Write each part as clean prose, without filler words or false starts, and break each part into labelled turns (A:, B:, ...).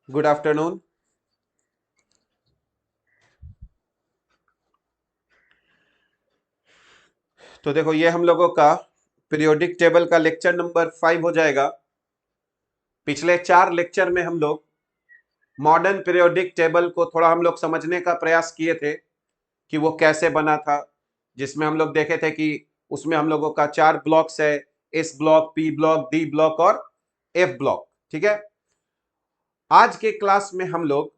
A: Good afternoon. तो देखो ये हम लोगों का पीरियोडिक टेबल का लेक्चर नंबर 5 हो जाएगा। पिछले 4 लेक्चर में हम लोग मॉडर्न पीरियोडिक टेबल को थोड़ा हम लोग समझने का प्रयास किए थे कि वो कैसे बना था, जिसमें हम लोग देखे थे कि उसमें हम लोगों का 4 ब्लॉक्स है, S block, P block, D block और एफ ब्लॉक। ठीक है। आज के क्लास में हम लोग,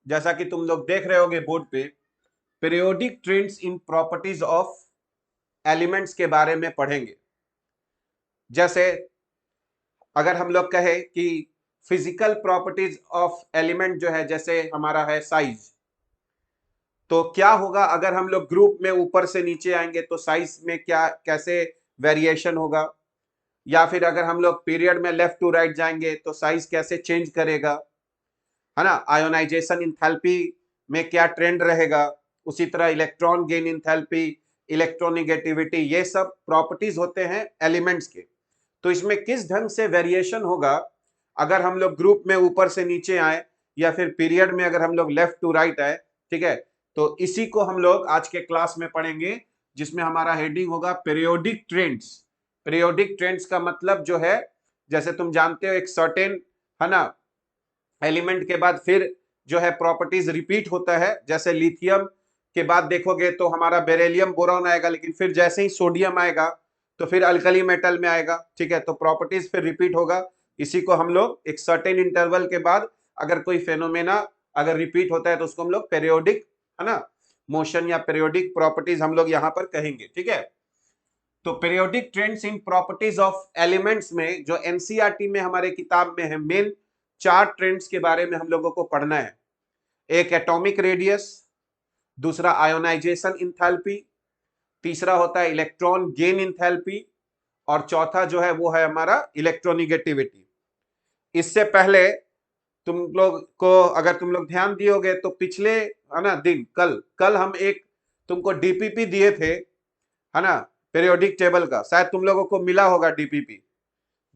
A: जैसा कि तुम लोग देख रहे होगे बोर्ड पे, periodic trends in properties of elements के बारे में पढ़ेंगे। जैसे अगर हम लोग कहें कि फिजिकल प्रॉपर्टीज ऑफ एलिमेंट जो है, जैसे हमारा है साइज, तो क्या होगा अगर हम लोग ग्रुप में ऊपर से नीचे आएंगे तो साइज में क्या कैसे वेरिएशन होगा, या फिर अगर हम लोग पीरियड में लेफ्ट टू राइट जाएंगे तो साइज कैसे चेंज करेगा, है ना। आयोनाइजेशन इंथैल्पी में क्या ट्रेंड रहेगा, उसी तरह इलेक्ट्रॉन गेन इंथैल्पी, इलेक्ट्रोनिगेटिविटी, ये सब प्रॉपर्टीज होते हैं एलिमेंट्स के। तो इसमें किस ढंग से वेरिएशन होगा अगर हम लोग ग्रुप में ऊपर से नीचे आए, या फिर पीरियड में अगर हम लोग लेफ्ट टू राइट आए। ठीक है। तो इसी को हम लोग आज के क्लास में पढ़ेंगे, जिसमें हमारा हेडिंग होगा पीरियोडिक ट्रेंड्स। पीरियोडिक ट्रेंड्स का मतलब जो है, जैसे तुम जानते हो एक सर्टेन, है ना, एलिमेंट के बाद फिर जो है प्रॉपर्टीज रिपीट होता है। जैसे लिथियम के बाद देखोगे तो हमारा बेरिलियम बोरॉन आएगा, लेकिन फिर जैसे ही सोडियम आएगा तो फिर अल्कली मेटल में आएगा। ठीक है। तो प्रॉपर्टीज फिर रिपीट होगा। इसी को हम लोग एक सर्टेन इंटरवल के बाद अगर कोई फेनोमेना अगर रिपीट होता है तो उसको हम लोग पेरियोडिक, है ना, मोशन या पेरियोडिक प्रॉपर्टीज हम लोग यहाँ पर कहेंगे। ठीक है। तो periodic trends in properties of elements में जो एनसीईआरटी में हमारे किताब में है, मेन 4 ट्रेंड्स के बारे में हम लोगों को पढ़ना है। एक एटॉमिक रेडियस, दूसरा आयोनाइजेशन इंथैल्पी, तीसरा होता है इलेक्ट्रॉन गेन इंथैल्पी, और चौथा जो है वो है हमारा इलेक्ट्रोनिगेटिविटी। इससे पहले तुम लोग को अगर तुम लोग ध्यान दियोगे तो पिछले, है ना, दिन कल कल हम एक तुमको डीपीपी दिए थे, है ना, पीरियोडिक टेबल का। शायद तुम लोगों को मिला होगा डीपीपी।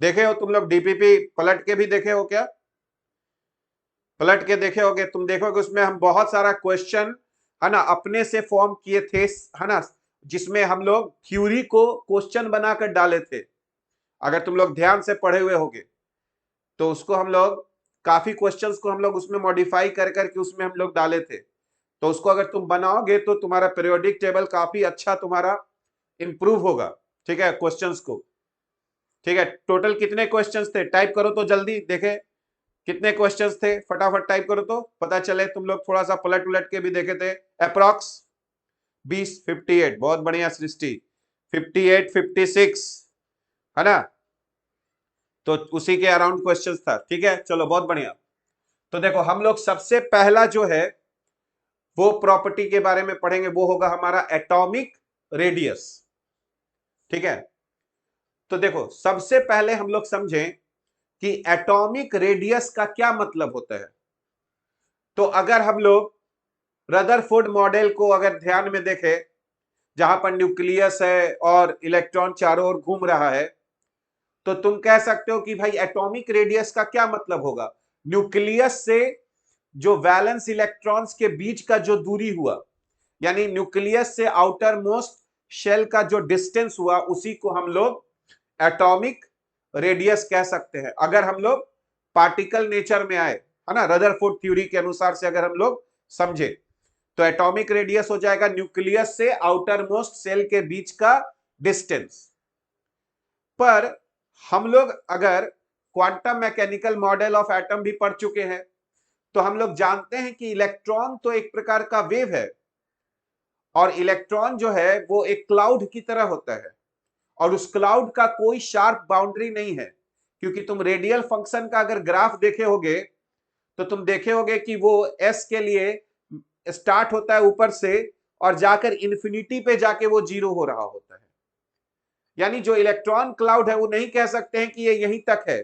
A: देखे हो तुम लोग डीपीपी? पलट के भी देखे हो क्या? पलट के देखे होगे। तुम देखोगे उसमें हम बहुत सारा क्वेश्चन, है ना, अपने से फॉर्म किए थे, है ना, जिसमें हम लोग थ्योरी को क्वेश्चन बनाकर डाले थे। अगर तुम लोग ध्यान से पढ़े हुए होगे तो उसको हम लोग काफी क्वेश्चंस को हम लोग उसमें मॉडिफाई कर करके उसमें हम लोग डाले थे। तो उसको अगर तुम बनाओगे तो तुम्हारा पीरियोडिक टेबल काफी अच्छा तुम्हारा इंप्रूव होगा। ठीक है, क्वेश्चंस को। ठीक है। टोटल कितने क्वेश्चंस थे? टाइप करो तो जल्दी देखे कितने क्वेश्चंस थे। फटाफट टाइप करो तो पता चले। तुम लोग थोड़ा सा पलट उलट के भी देखे थे। अप्रॉक्स 20, 58। बहुत बढ़िया सृष्टि। 58, 56, है ना। तो उसी के अराउंड क्वेश्चंस था। ठीक है, चलो बहुत बढ़िया। तो देखो हम लोग सबसे पहला जो है वो प्रॉपर्टी के बारे में पढ़ेंगे, वो होगा हमारा एटॉमिक रेडियस। ठीक है। तो देखो सबसे पहले हम लोग समझें कि एटॉमिक रेडियस का क्या मतलब होता है। तो अगर हम लोग रदरफोर्ड मॉडल को अगर ध्यान में देखें, जहां पर न्यूक्लियस है और इलेक्ट्रॉन चारों ओर घूम रहा है, तो तुम कह सकते हो कि भाई एटॉमिक रेडियस का क्या मतलब होगा। न्यूक्लियस से जो वैलेंस इलेक्ट्रॉन्स के बीच का जो दूरी हुआ, यानी न्यूक्लियस से आउटर मोस्ट शेल का जो डिस्टेंस हुआ, उसी को हम लोग एटॉमिक रेडियस कह सकते हैं। अगर हम लोग पार्टिकल नेचर में आए, है ना, रदरफोर्ड थ्योरी के अनुसार से अगर हम लोग समझे, तो एटॉमिक रेडियस हो जाएगा न्यूक्लियस से आउटर मोस्ट सेल के बीच का डिस्टेंस। पर हम लोग अगर quantum mechanical model of atom भी पढ़ चुके हैं, तो हम लोग जानते हैं कि इलेक्ट्रॉन तो एक प्रकार का वेव है, और इलेक्ट्रॉन जो है वो एक क्लाउड की तरह होता है, और उस क्लाउड का कोई शार्प बाउंड्री नहीं है। क्योंकि तुम रेडियल फंक्शन का अगर ग्राफ देखे होगे तो तुम देखे होगे कि वो एस के लिए स्टार्ट होता है ऊपर से और जाकर इन्फिनिटी पे जाके वो जीरो हो रहा होता है। यानी जो इलेक्ट्रॉन क्लाउड है वो नहीं कह सकते हैं कि ये यहीं तक है।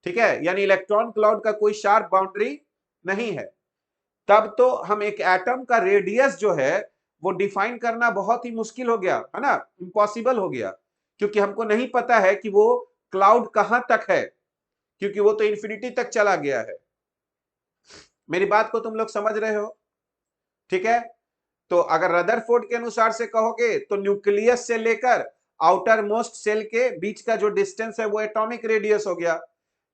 A: ठीक है। यानी इलेक्ट्रॉन क्लाउड का कोई शार्प बाउंड्री नहीं है। तब तो हम एक एटम का रेडियस जो है वो डिफाइन करना बहुत ही मुश्किल हो गया, है ना, इम्पॉसिबल हो गया। क्योंकि हमको नहीं पता है कि वो क्लाउड कहां तक है, क्योंकि वो तो इन्फिनिटी तक चला गया है। मेरी बात को तुम लोग समझ रहे हो? ठीक है, तो अगर रदरफोर्ड के अनुसार से कहोगे तो न्यूक्लियस से लेकर आउटर मोस्ट सेल के बीच का जो डिस्टेंस है वो एटॉमिक रेडियस हो गया।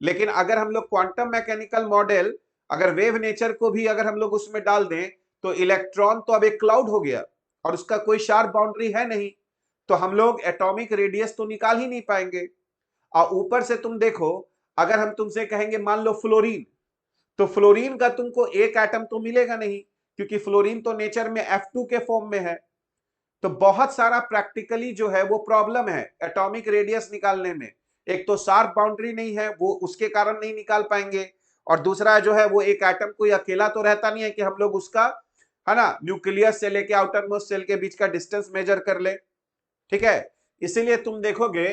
A: लेकिन अगर हम लोग क्वांटम मैकेनिकल मॉडल, अगर वेव नेचर को भी अगर हम लोग उसमें डाल दें तो इलेक्ट्रॉन तो अब एक क्लाउड हो गया और उसका कोई शार्प बाउंड्री है नहीं, तो हम लोग एटॉमिक रेडियस तो निकाल ही नहीं पाएंगे। और ऊपर से तुम देखो, अगर हम तुमसे कहेंगे मान लो फ्लोरीन, तो फ्लोरीन का तुमको एक एटम तो मिलेगा नहीं, क्योंकि फ्लोरीन तो नेचर में F2 के फॉर्म में है। तो बहुत सारा प्रैक्टिकली जो है वो प्रॉब्लम है एटॉमिक रेडियस निकालने में। एक तो शार्प बाउंड्री नहीं है, वो उसके कारण नहीं निकाल पाएंगे, और दूसरा जो है वो एक एटम कोई अकेला तो रहता नहीं है कि हम लोग उसका, है ना, न्यूक्लियस से लेके आउटर मोस्ट सेल के बीच का डिस्टेंस मेजर कर ले। ठीक है, इसीलिए तुम देखोगे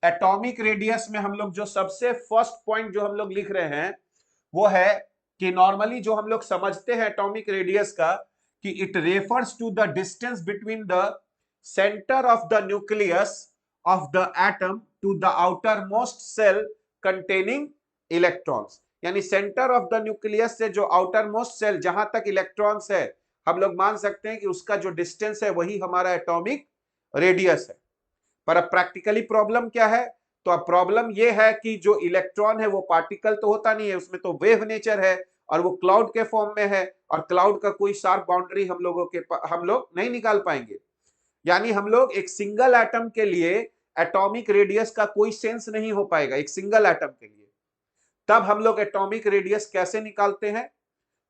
A: एटॉमिक रेडियस में हम लोग जो सबसे फर्स्ट पॉइंट जो हम लोग लिख रहे हैं वो है कि नॉर्मली जो हम लोग समझते हैं एटॉमिक रेडियस का, कि it refers to the distance between the centre of the nucleus of the atom to the outermost shell containing electrons. यानी सेंटर ऑफ द न्यूक्लियस से जो आउटर मोस्ट सेल जहां तक इलेक्ट्रॉन्स है, हम लोग मान सकते हैं कि उसका जो डिस्टेंस है वही हमारा एटॉमिक रेडियस है। पर अब प्रैक्टिकली प्रॉब्लम क्या है? तो अब प्रॉब्लम यह है कि जो इलेक्ट्रॉन है वो पार्टिकल तो होता नहीं है, उसमें तो वेव नेचर है और वो क्लाउड के फॉर्म में है, और क्लाउड का कोई शार्प बाउंड्री हम लोग नहीं निकाल पाएंगे। यानी हम लोग एक सिंगल एटम के लिए एटॉमिक रेडियस का कोई सेंस नहीं हो पाएगा एक सिंगल एटम के लिए। तब हम लोग एटॉमिक रेडियस कैसे निकालते हैं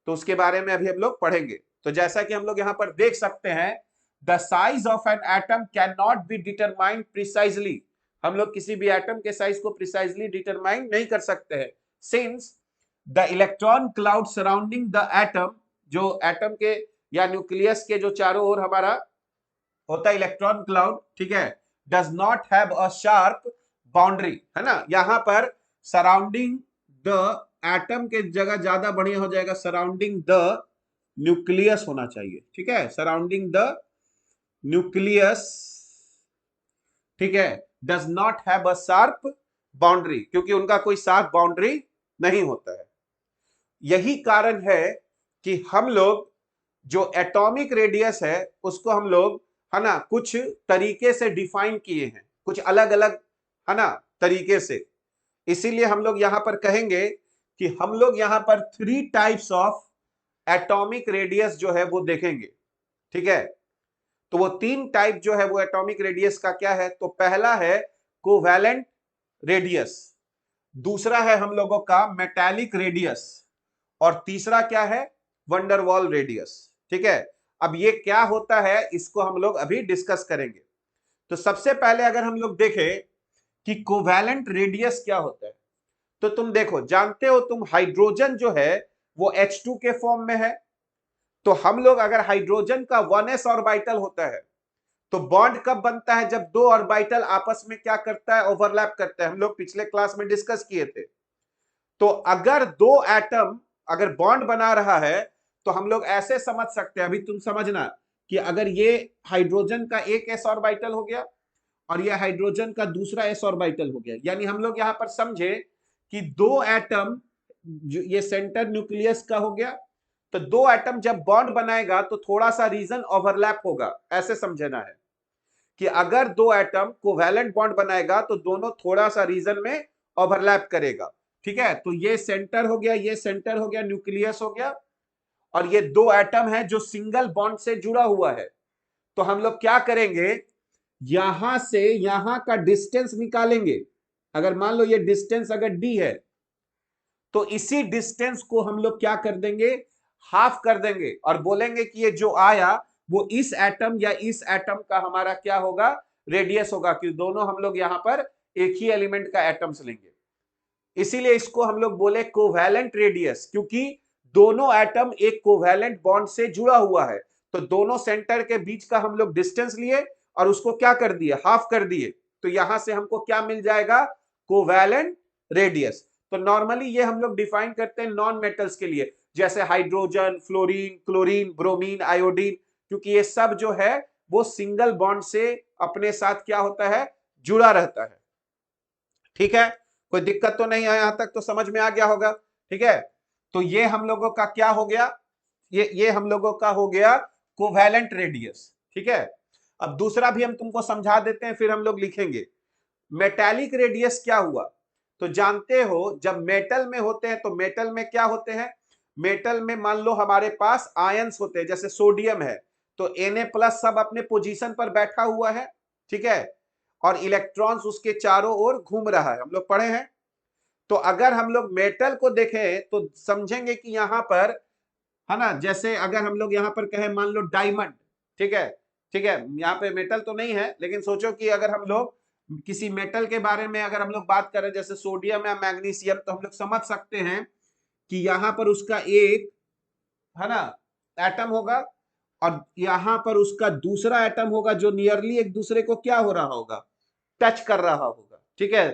A: तो उसके बारे में अभी हम लोग पढ़ेंगे। तो जैसा कि हम लोग यहां पर देख सकते हैं, the size of an atom can not be determined precisely. हम लोग किसी भी एटम के साइज को प्रिसाइजली डिटरमाइन नहीं कर सकते हैं, since the electron cloud surrounding the atom, जो एटम के या न्यूक्लियस के जो चारों ओर हमारा होता है इलेक्ट्रॉन क्लाउड, ठीक है, does not have a sharp boundary, है ना। यहां पर सराउंडिंग द एटम के जगह ज्यादा बढ़िया हो जाएगा, सराउंडिंग द न्यूक्लियस होना चाहिए, ठीक है, सराउंडिंग द न्यूक्लियस, ठीक है, does not have a sharp boundary, क्योंकि उनका कोई शार्प बाउंड्री नहीं होता है। यही कारण है कि हम लोग जो एटॉमिक रेडियस है उसको हम लोग, है ना, कुछ तरीके से डिफाइन किए हैं, कुछ अलग अलग, है ना, तरीके से। इसीलिए हम लोग यहां पर कहेंगे कि हम लोग यहां पर 3 टाइप्स ऑफ एटॉमिक रेडियस जो है वो देखेंगे, ठीक है। तो वो 3 टाइप जो है वो एटॉमिक रेडियस का क्या है, तो पहला है कोवैलेंट रेडियस, दूसरा है हम लोगों का मेटालिक रेडियस, और तीसरा क्या है, वंडरवॉल रेडियस, ठीक है। अब ये क्या होता है इसको हम लोग अभी डिस्कस करेंगे। तो सबसे पहले अगर हम लोग देखें कि कोवैलेंट रेडियस क्या होता है, तो तुम देखो, जानते हो तुम, हाइड्रोजन जो है वो H2 के फॉर्म में है। तो हम लोग अगर हाइड्रोजन का 1s ऑर्बिटल होता है तो बॉन्ड कब बनता है, जब 2 ऑर्बिटल आपस में क्या करता है, ओवरलैप करता है। हम लोग पिछले क्लास में डिस्कस किए थे। तो अगर 2 एटम अगर बॉन्ड बना रहा है तो हम लोग ऐसे समझ सकते हैं, अभी तुम समझना, कि अगर ये हाइड्रोजन का एक s ऑर्बिटल हो गया और ये हाइड्रोजन का दूसरा s ऑर्बिटल हो गया, यानी हम लोग यहां पर समझे कि 2 एटम, ये सेंटर न्यूक्लियस का हो गया, तो 2 एटम जब बॉन्ड बनाएगा तो थोड़ा सा रीजन ओवरलैप होगा, ऐसे समझना है कि अगर 2 एटम कोवैलेंट बॉन्ड बनाएगा तो दोनों थोड़ा सा रीजन में ओवरलैप करेगा, ठीक है। तो ये सेंटर हो गया, ये सेंटर हो गया, न्यूक्लियस हो गया, और ये 2 एटम है जो सिंगल बॉन्ड से जुड़ा हुआ है। तो हम लोग क्या करेंगे, यहां से यहां का डिस्टेंस निकालेंगे। अगर मान लो ये डिस्टेंस अगर d है तो इसी डिस्टेंस को हम लोग क्या कर देंगे, हाफ कर देंगे, और बोलेंगे कि ये जो आया वो इस एटम या इस एटम का हमारा क्या होगा, रेडियस होगा, क्योंकि दोनों हम लोग यहां पर एक ही एलिमेंट का एटम्स लेंगे। इसीलिए इसको हम लोग बोले कोवैलेंट रेडियस, क्योंकि दोनों एटम एक कोवैलेंट बॉन्ड से जुड़ा हुआ है। तो दोनों सेंटर के बीच का हम लोग डिस्टेंस लिए और उसको क्या कर दिए, हाफ कर दिए। तो यहां से हमको क्या मिल जाएगा, कोवैलेंट रेडियस। तो नॉर्मली ये हम लोग डिफाइन करते हैं नॉन मेटल्स के लिए, जैसे hydrogen, fluorine, chlorine, bromine, iodine, क्योंकि ये सब जो है वो सिंगल बॉन्ड से अपने साथ क्या होता है, जुड़ा रहता है, ठीक है। कोई दिक्कत तो नहीं है, यहां तक तो समझ में आ गया होगा, ठीक है। तो ये हम लोगों का क्या हो गया, ये हम लोगों का हो गया कोवैलेंट रेडियस। ठीक है, अब दूसरा भी हम तुमको समझा देते हैं, फिर हम लोग लिखेंगे। मेटालिक रेडियस क्या हुआ, तो जानते हो जब मेटल में होते हैं तो मेटल में क्या होते हैं, मेटल में मान लो हमारे पास आयंस होते हैं, जैसे सोडियम है तो Na+ सब अपने पोजीशन पर बैठा हुआ है, ठीक है, और इलेक्ट्रॉन्स उसके चारों ओर घूम रहा है, हम लोग पढ़े हैं। तो अगर हम लोग मेटल को देखें तो समझेंगे कि यहां पर है ना, जैसे अगर हम लोग यहां पर कहें मान लो डायमंड, ठीक है, ठीक है, यहाँ पे मेटल तो नहीं है लेकिन सोचो कि अगर हम लोग किसी मेटल के बारे में अगर हम लोग बात करें जैसे सोडियम या मैग्नीशियम, तो हम लोग समझ सकते हैं कि यहाँ पर उसका एक है ना एटम होगा और यहाँ पर उसका दूसरा एटम होगा जो नियरली एक दूसरे को क्या हो रहा होगा, टच कर रहा होगा। ठीक है,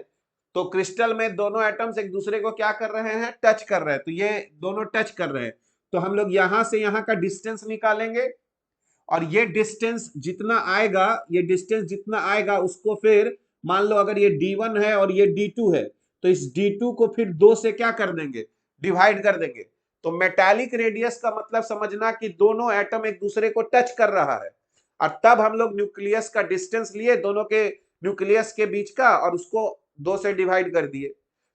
A: तो क्रिस्टल में दोनों एटम्स एक दूसरे को क्या कर रहे हैं, टच कर रहे हैं, तो ये दोनों टच कर रहे हैं, तो हम लोग यहां से यहां का डिस्टेंस निकालेंगे और ये डिस्टेंस जितना आएगा, ये डिस्टेंस जितना आएगा उसको फिर मान लो अगर ये D1 है और ये D2 है तो इस D2 को फिर 2 से क्या कर देंगे, डिवाइड कर देंगे। तो मेटालिक रेडियस का मतलब समझना कि दोनों एटम एक दूसरे को टच कर रहा है, और तब हम लोग न्यूक्लियस का डिस्टेंस लिए दोनों के न्यूक्लियस के बीच का और उसको 2 से डिवाइड कर दिए।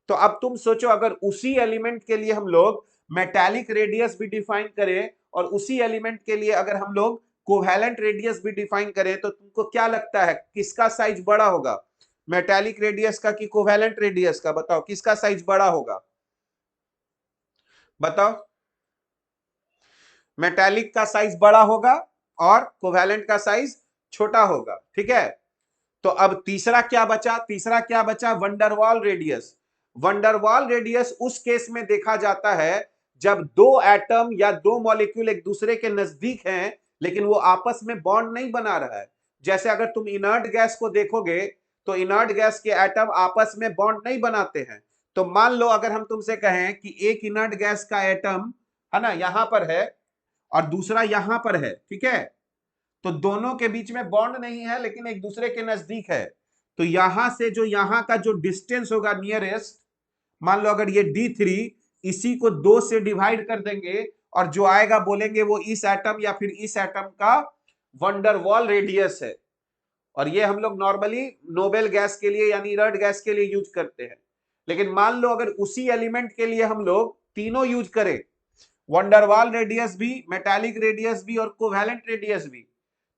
A: तो अब तुम सोचो अगर उसी एलिमेंट के लिए हम लोग मेटालिक रेडियस भी डिफाइन करें और उसी एलिमेंट के लिए अगर हम लोग कोवैलेंट रेडियस भी डिफाइन करें तो तुमको क्या लगता है किसका साइज बड़ा होगा, मेटालिक रेडियस का कि कोवैलेंट रेडियस का, बताओ किसका साइज बड़ा होगा, बताओ। मेटालिक का साइज बड़ा होगा और कोवैलेंट का साइज छोटा होगा, ठीक है। तो अब तीसरा क्या बचा, तीसरा क्या बचा, वंडरवॉल रेडियस। वंडरवॉल रेडियस उस केस में देखा जाता है जब दो एटम या दो मॉलिक्यूल एक दूसरे के नजदीक हैं लेकिन वो आपस में बॉन्ड नहीं बना रहा है। जैसे अगर तुम इनर्ट गैस को देखोगे तो इनर्ट गैस के एटम आपस में बॉन्ड नहीं बनाते हैं। तो मान लो अगर हम तुमसे कहें कि एक इनर्ट गैस का एटम है ना यहां पर है और दूसरा यहां पर है, ठीक है, तो दोनों के बीच में बॉन्ड नहीं है लेकिन एक दूसरे के नजदीक है, तो यहां से जो यहां का जो डिस्टेंस होगा नियरेस्ट, मान लो अगर ये D3, इसी को 2 से डिवाइड कर देंगे और जो आएगा बोलेंगे वो इस एटम या फिर इस एटम का वंडरवॉल रेडियस है। और ये हम लोग नॉर्मली नोबेल गैस के लिए यानी इनर्ट गैस के लिए यूज करते हैं। लेकिन मान लो अगर उसी एलिमेंट के लिए हम लोग तीनों यूज करें, वंडरवॉल रेडियस भी, मेटालिक रेडियस भी और कोवैलेंट रेडियस भी,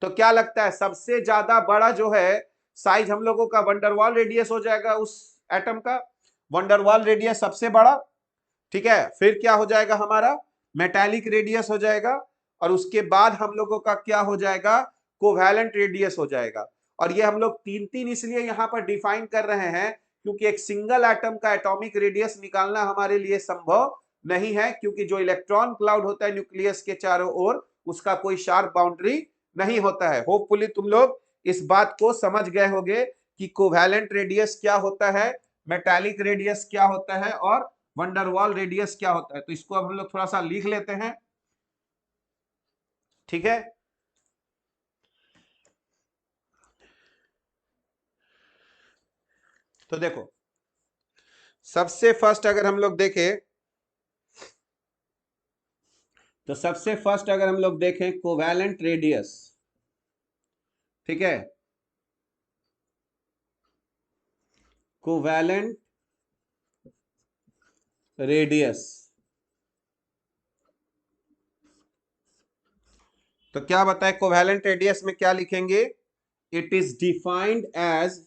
A: तो क्या लगता है सबसे ज्यादा बड़ा जो है साइज हम लोगों का वंडरवॉल रेडियस हो जाएगा उस एटम का, वंडरवॉल रेडियस सबसे बड़ा, ठीक है। फिर क्या हो जाएगा हमारा मेटालिक रेडियस हो जाएगा और उसके बाद हम लोगों का क्या हो जाएगा, कोवैलेंट रेडियस हो जाएगा। और ये हम लोग तीन तीन इसलिए यहां पर डिफाइन कर रहे हैं क्योंकि एक सिंगल एटम का एटॉमिक रेडियस निकालना हमारे लिए संभव नहीं है, क्योंकि जो इलेक्ट्रॉन क्लाउड होता है न्यूक्लियस के चारों ओर उसका कोई शार्प बाउंड्री नहीं होता है। होपफुली तुम लोग इस बात को समझ गए होंगे कि कोवैलेंट रेडियस क्या होता है, मेटालिक रेडियस क्या होता है और वंडरवॉल रेडियस क्या होता है। तो इसको अब हम लोग थोड़ा सा लिख लेते हैं, ठीक है। तो देखो सबसे फर्स्ट अगर हम लोग देखें तो सबसे फर्स्ट अगर हम लोग देखें कोवैलेंट रेडियस, ठीक है, कोवैलेंट रेडियस, तो क्या बताए कोवैलेंट रेडियस में क्या लिखेंगे, it is defined as,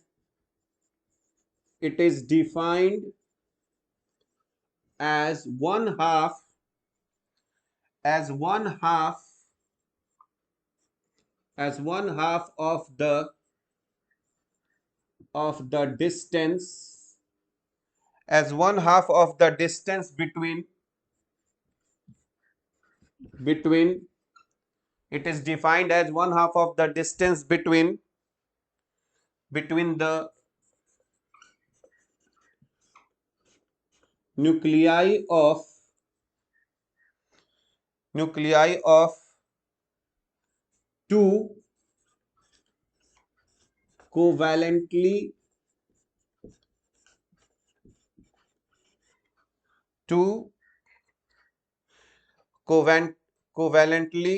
A: it is defined as one half, as one half, as one half of the distance, as one half of the distance between, it is defined as one half of the distance between the nuclei of two covalently two covalently,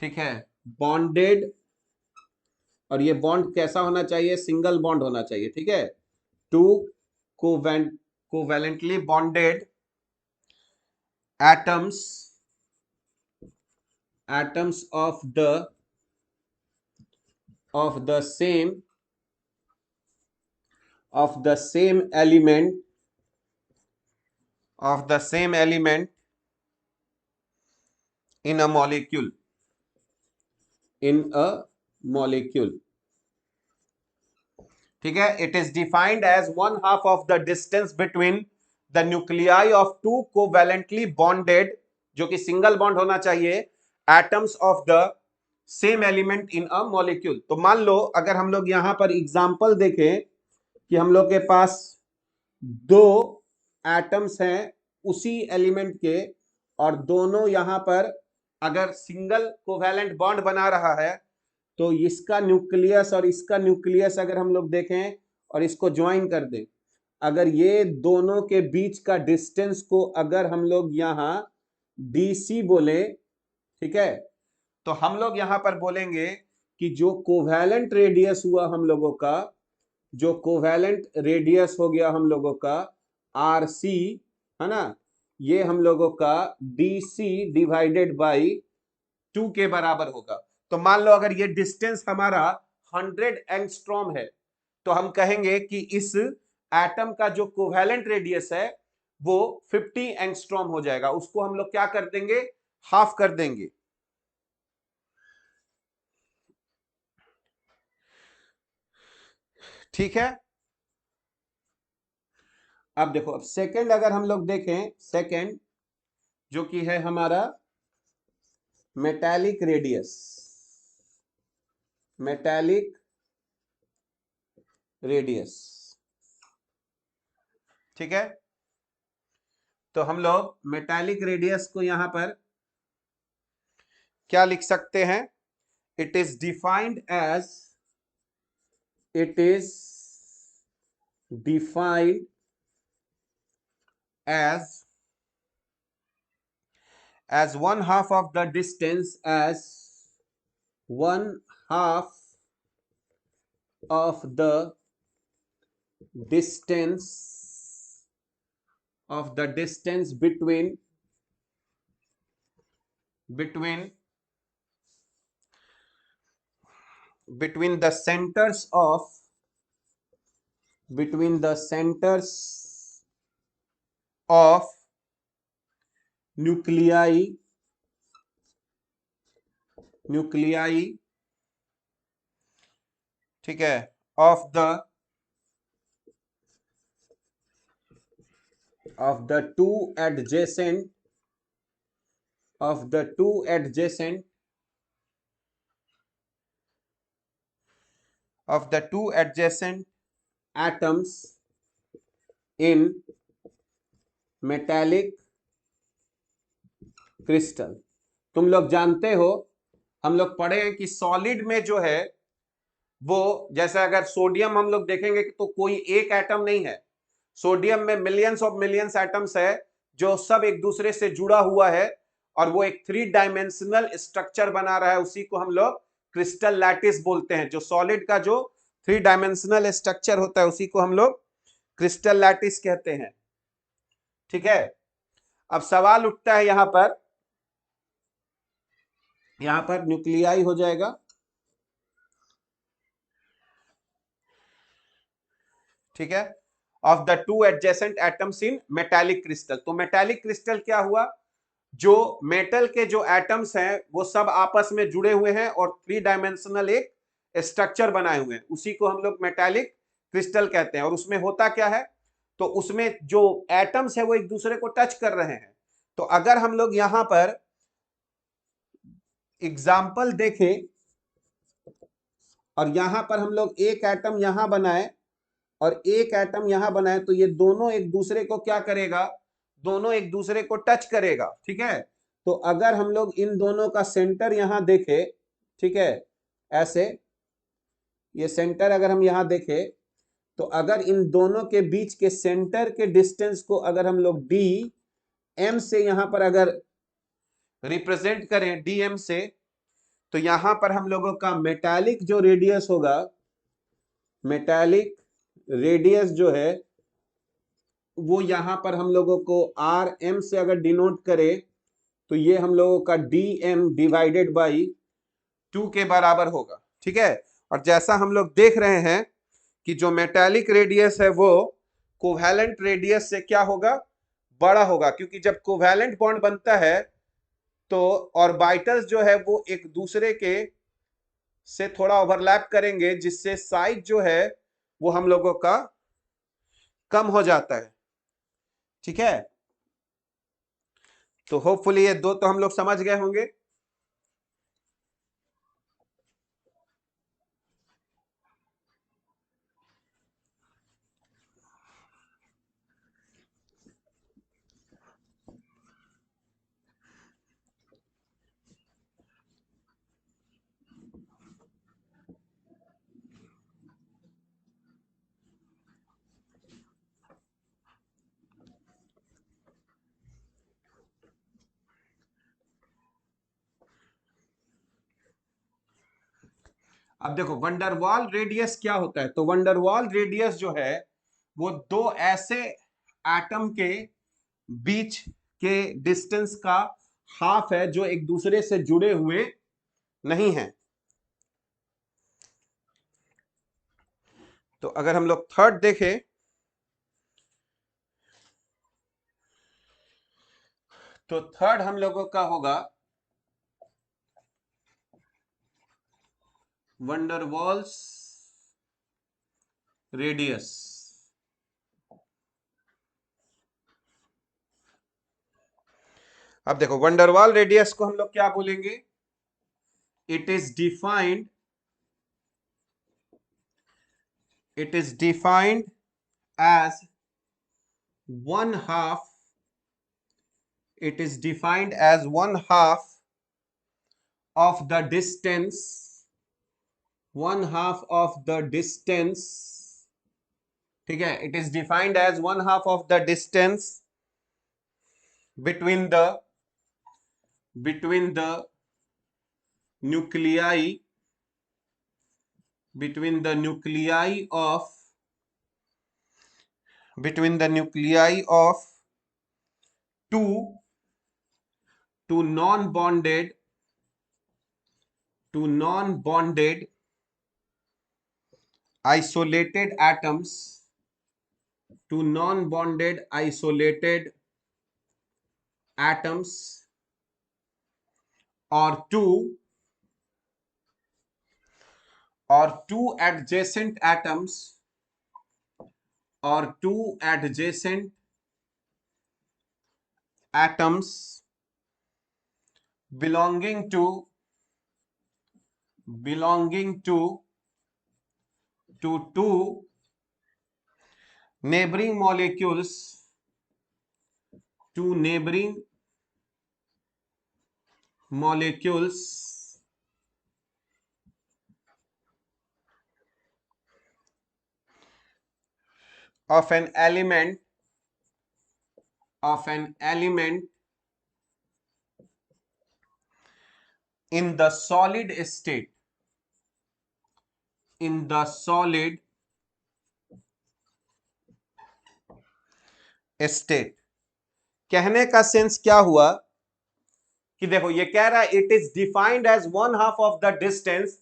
A: ठीक है, bonded, और ये bond कैसा होना चाहिए? Single bond होना चाहिए, ठीक है। Two covalently bonded atoms of the same element in a molecule, ठीक है। It is defined as 1/2 of the distance between the nuclei of two covalently bonded, जो कि सिंगल बॉन्ड होना चाहिए, atoms of the same element in a molecule. तो मान लो अगर हम लोग यहां पर एग्जांपल देखें कि हम लोग के पास दो एटम्स हैं उसी एलिमेंट के, और दोनों यहां पर अगर सिंगल कोवेलेंट बॉन्ड बना रहा है, तो इसका न्यूक्लियस और इसका न्यूक्लियस अगर हम लोग देखें और इसको ज्वाइन कर दें, अगर ये दोनों के बीच का डिस्टेंस को अगर हम लोग यहां DC बोले, ठीक है, तो हम लोग यहां पर बोलेंगे कि जो कोवेलेंट रेडियस हुआ हम लोगों का, जो कोवेलेंट रेडियस हो गया हम लोगों का RC, है ना, ये हम लोगों का DC डिवाइडेड बाई 2 के बराबर होगा। तो मान लो अगर ये डिस्टेंस हमारा 100 एंगस्ट्रॉम है, तो हम कहेंगे कि इस एटम का जो कोवेलेंट रेडियस है वो 50 एंगस्ट्रॉम हो जाएगा। उसको हम लोग क्या कर देंगे? हाफ कर देंगे, ठीक है। अब देखो, अब सेकंड अगर हम लोग देखें, सेकंड जो कि है हमारा मेटालिक रेडियस, ठीक है। तो हम लोग मेटालिक रेडियस को यहां पर क्या लिख सकते हैं? It is defined as 1/2 of the distance, as 1/2 of the distance between the centers of nuclei, ठीक है, of the two adjacent atoms in metallic crystal। तुम लोग जानते हो, हम लोग पढ़े हैं कि सॉलिड में जो है वो, जैसे अगर सोडियम हम लोग देखेंगे तो कोई एक एटम नहीं है, सोडियम में मिलियंस ऑफ मिलियंस एटम्स है जो सब एक दूसरे से जुड़ा हुआ है, और वो एक 3 डायमेंशनल स्ट्रक्चर बना रहा है, उसी को हम लोग क्रिस्टल लैटिस बोलते हैं। जो सॉलिड का जो 3 डायमेंशनल स्ट्रक्चर होता है उसी को हम लोग क्रिस्टल लैटिस कहते हैं, ठीक है। अब सवाल उठता है यहां पर न्यूक्लियाई हो जाएगा, ठीक है, of the two adjacent atoms in metallic crystal. तो मेटालिक क्रिस्टल क्या हुआ? जो मेटल के जो एटम्स हैं वो सब आपस में जुड़े हुए हैं और 3 डायमेंशनल एक स्ट्रक्चर बनाए हुए हैं, उसी को हम लोग मेटालिक क्रिस्टल कहते हैं। और उसमें होता क्या है? तो उसमें जो एटम्स है वो एक दूसरे को टच कर रहे हैं। तो अगर हम लोग यहां पर एग्जाम्पल देखें और यहां पर हम लोग एक एटम यहां बनाए और एक एटम यहां बनाए, तो ये दोनों एक दूसरे को क्या करेगा? दोनों एक दूसरे को टच करेगा, ठीक है। तो अगर हम लोग इन दोनों का सेंटर यहां देखें, ठीक है, ऐसे ये सेंटर अगर हम यहां देखें, तो अगर इन दोनों के बीच के सेंटर के डिस्टेंस को अगर हम लोग D एम से यहां पर अगर रिप्रेजेंट करें डीएम से, तो यहां पर हम लोगों का मेटालिक जो रेडियस होगा, मेटालिक रेडियस जो है वो यहां पर हम लोगों को आर एम से अगर डिनोट करे तो ये हम लोगों का डी एम डिवाइडेड बाई 2 के बराबर होगा। ठीक है, और जैसा हम लोग देख रहे हैं कि जो मेटालिक रेडियस है वो कोवैलेंट रेडियस से क्या होगा, बड़ा होगा, क्योंकि जब कोवैलेंट बॉन्ड बनता है तो ऑर्बिटल्स जो है वो एक दूसरे के से थोड़ा ओवरलैप करेंगे, जिससे साइज जो है वो हम लोगों का कम हो जाता है। ठीक है, तो होपफुली ये दो तो हम लोग समझ गए होंगे। अब देखो वंडरवॉल रेडियस क्या होता है। तो वंडरवॉल रेडियस जो है वो दो ऐसे एटम के बीच के डिस्टेंस का हाफ है जो एक दूसरे से जुड़े हुए नहीं हैं। तो अगर हम लोग थर्ड देखें तो थर्ड हम लोगों का होगा वंडरवॉल्स रेडियस। अब देखो वंडरवॉल रेडियस को हम लोग क्या बोलेंगे, it is defined, it is defined as one half, it is defined as one half of the distance, one half of the distance, ठीक है, it is defined as one half of the distance between the nuclei, between the nuclei of, between the nuclei of two non-bonded, two non-bonded isolated atoms, two non-bonded isolated atoms, or two adjacent atoms, or two adjacent atoms belonging to two neighboring molecules, two neighboring molecules of an element, of an element in the solid state, in the solid state। कहने का sense क्या हुआ कि देखो ये कह रहा है it is defined as one half of the distance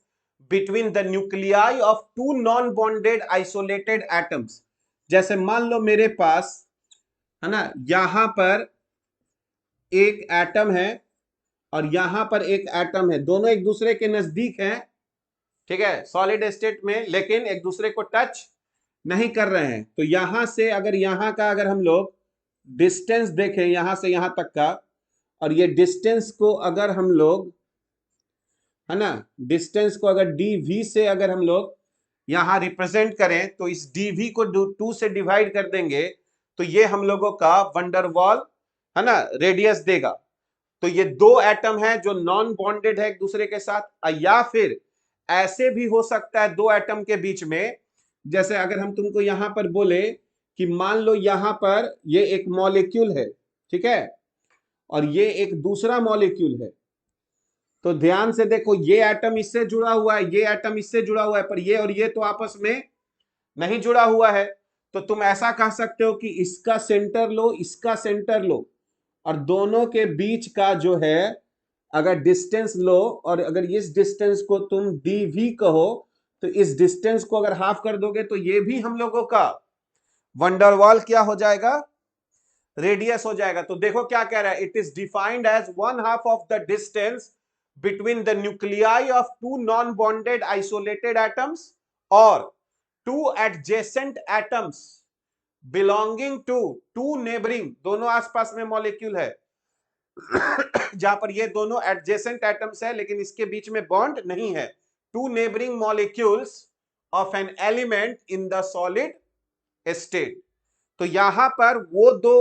A: between the nuclei of two non bonded isolated atoms. जैसे मान लो मेरे पास है ना, यहां पर एक एटम है और यहां पर एक एटम है, दोनों एक दूसरे के नजदीक हैं, ठीक है, सॉलिड स्टेट में, लेकिन एक दूसरे को टच नहीं कर रहे हैं। तो यहां से अगर यहां का अगर हम लोग डिस्टेंस देखें यहां से यहां तक का, और ये डिस्टेंस को अगर हम लोग है ना, डिस्टेंस को अगर dv से अगर हम लोग यहां रिप्रेजेंट करें तो इस dv को 2 से डिवाइड कर देंगे तो ये हम लोगों का वंडरवॉल है ना रेडियस देगा। तो ये दो एटम है जो नॉन बॉन्डेड है एक दूसरे के साथ, या फिर ऐसे भी हो सकता है दो एटम के बीच में, जैसे अगर हम तुमको यहां पर बोले कि मान लो यहां पर ये एक मॉलिक्यूल है, ठीक है, और ये एक दूसरा मॉलिक्यूल है। तो ध्यान से देखो, ये एटम इससे जुड़ा हुआ है, ये एटम इससे जुड़ा हुआ है, पर ये और ये तो आपस में नहीं जुड़ा हुआ है। तो तुम ऐसा कह सकते हो कि इसका सेंटर लो, इसका सेंटर लो, और दोनों के बीच का जो है अगर डिस्टेंस लो, और अगर इस डिस्टेंस को तुम dv कहो, तो इस डिस्टेंस को अगर हाफ कर दोगे तो ये भी हम लोगों का वंडरवॉल क्या हो जाएगा, रेडियस हो जाएगा। तो देखो क्या कह रहा है, it is defined as 1/2 of the distance between the nuclei of two non bonded isolated atoms और two adjacent atoms belonging to two neighbouring, दोनों आसपास में मॉलिक्यूल है जहां पर ये दोनों एडजेसेंट एटम्स है लेकिन इसके बीच में बॉन्ड नहीं है, two neighbouring molecules of an element in the solid state. तो यहां पर वो दो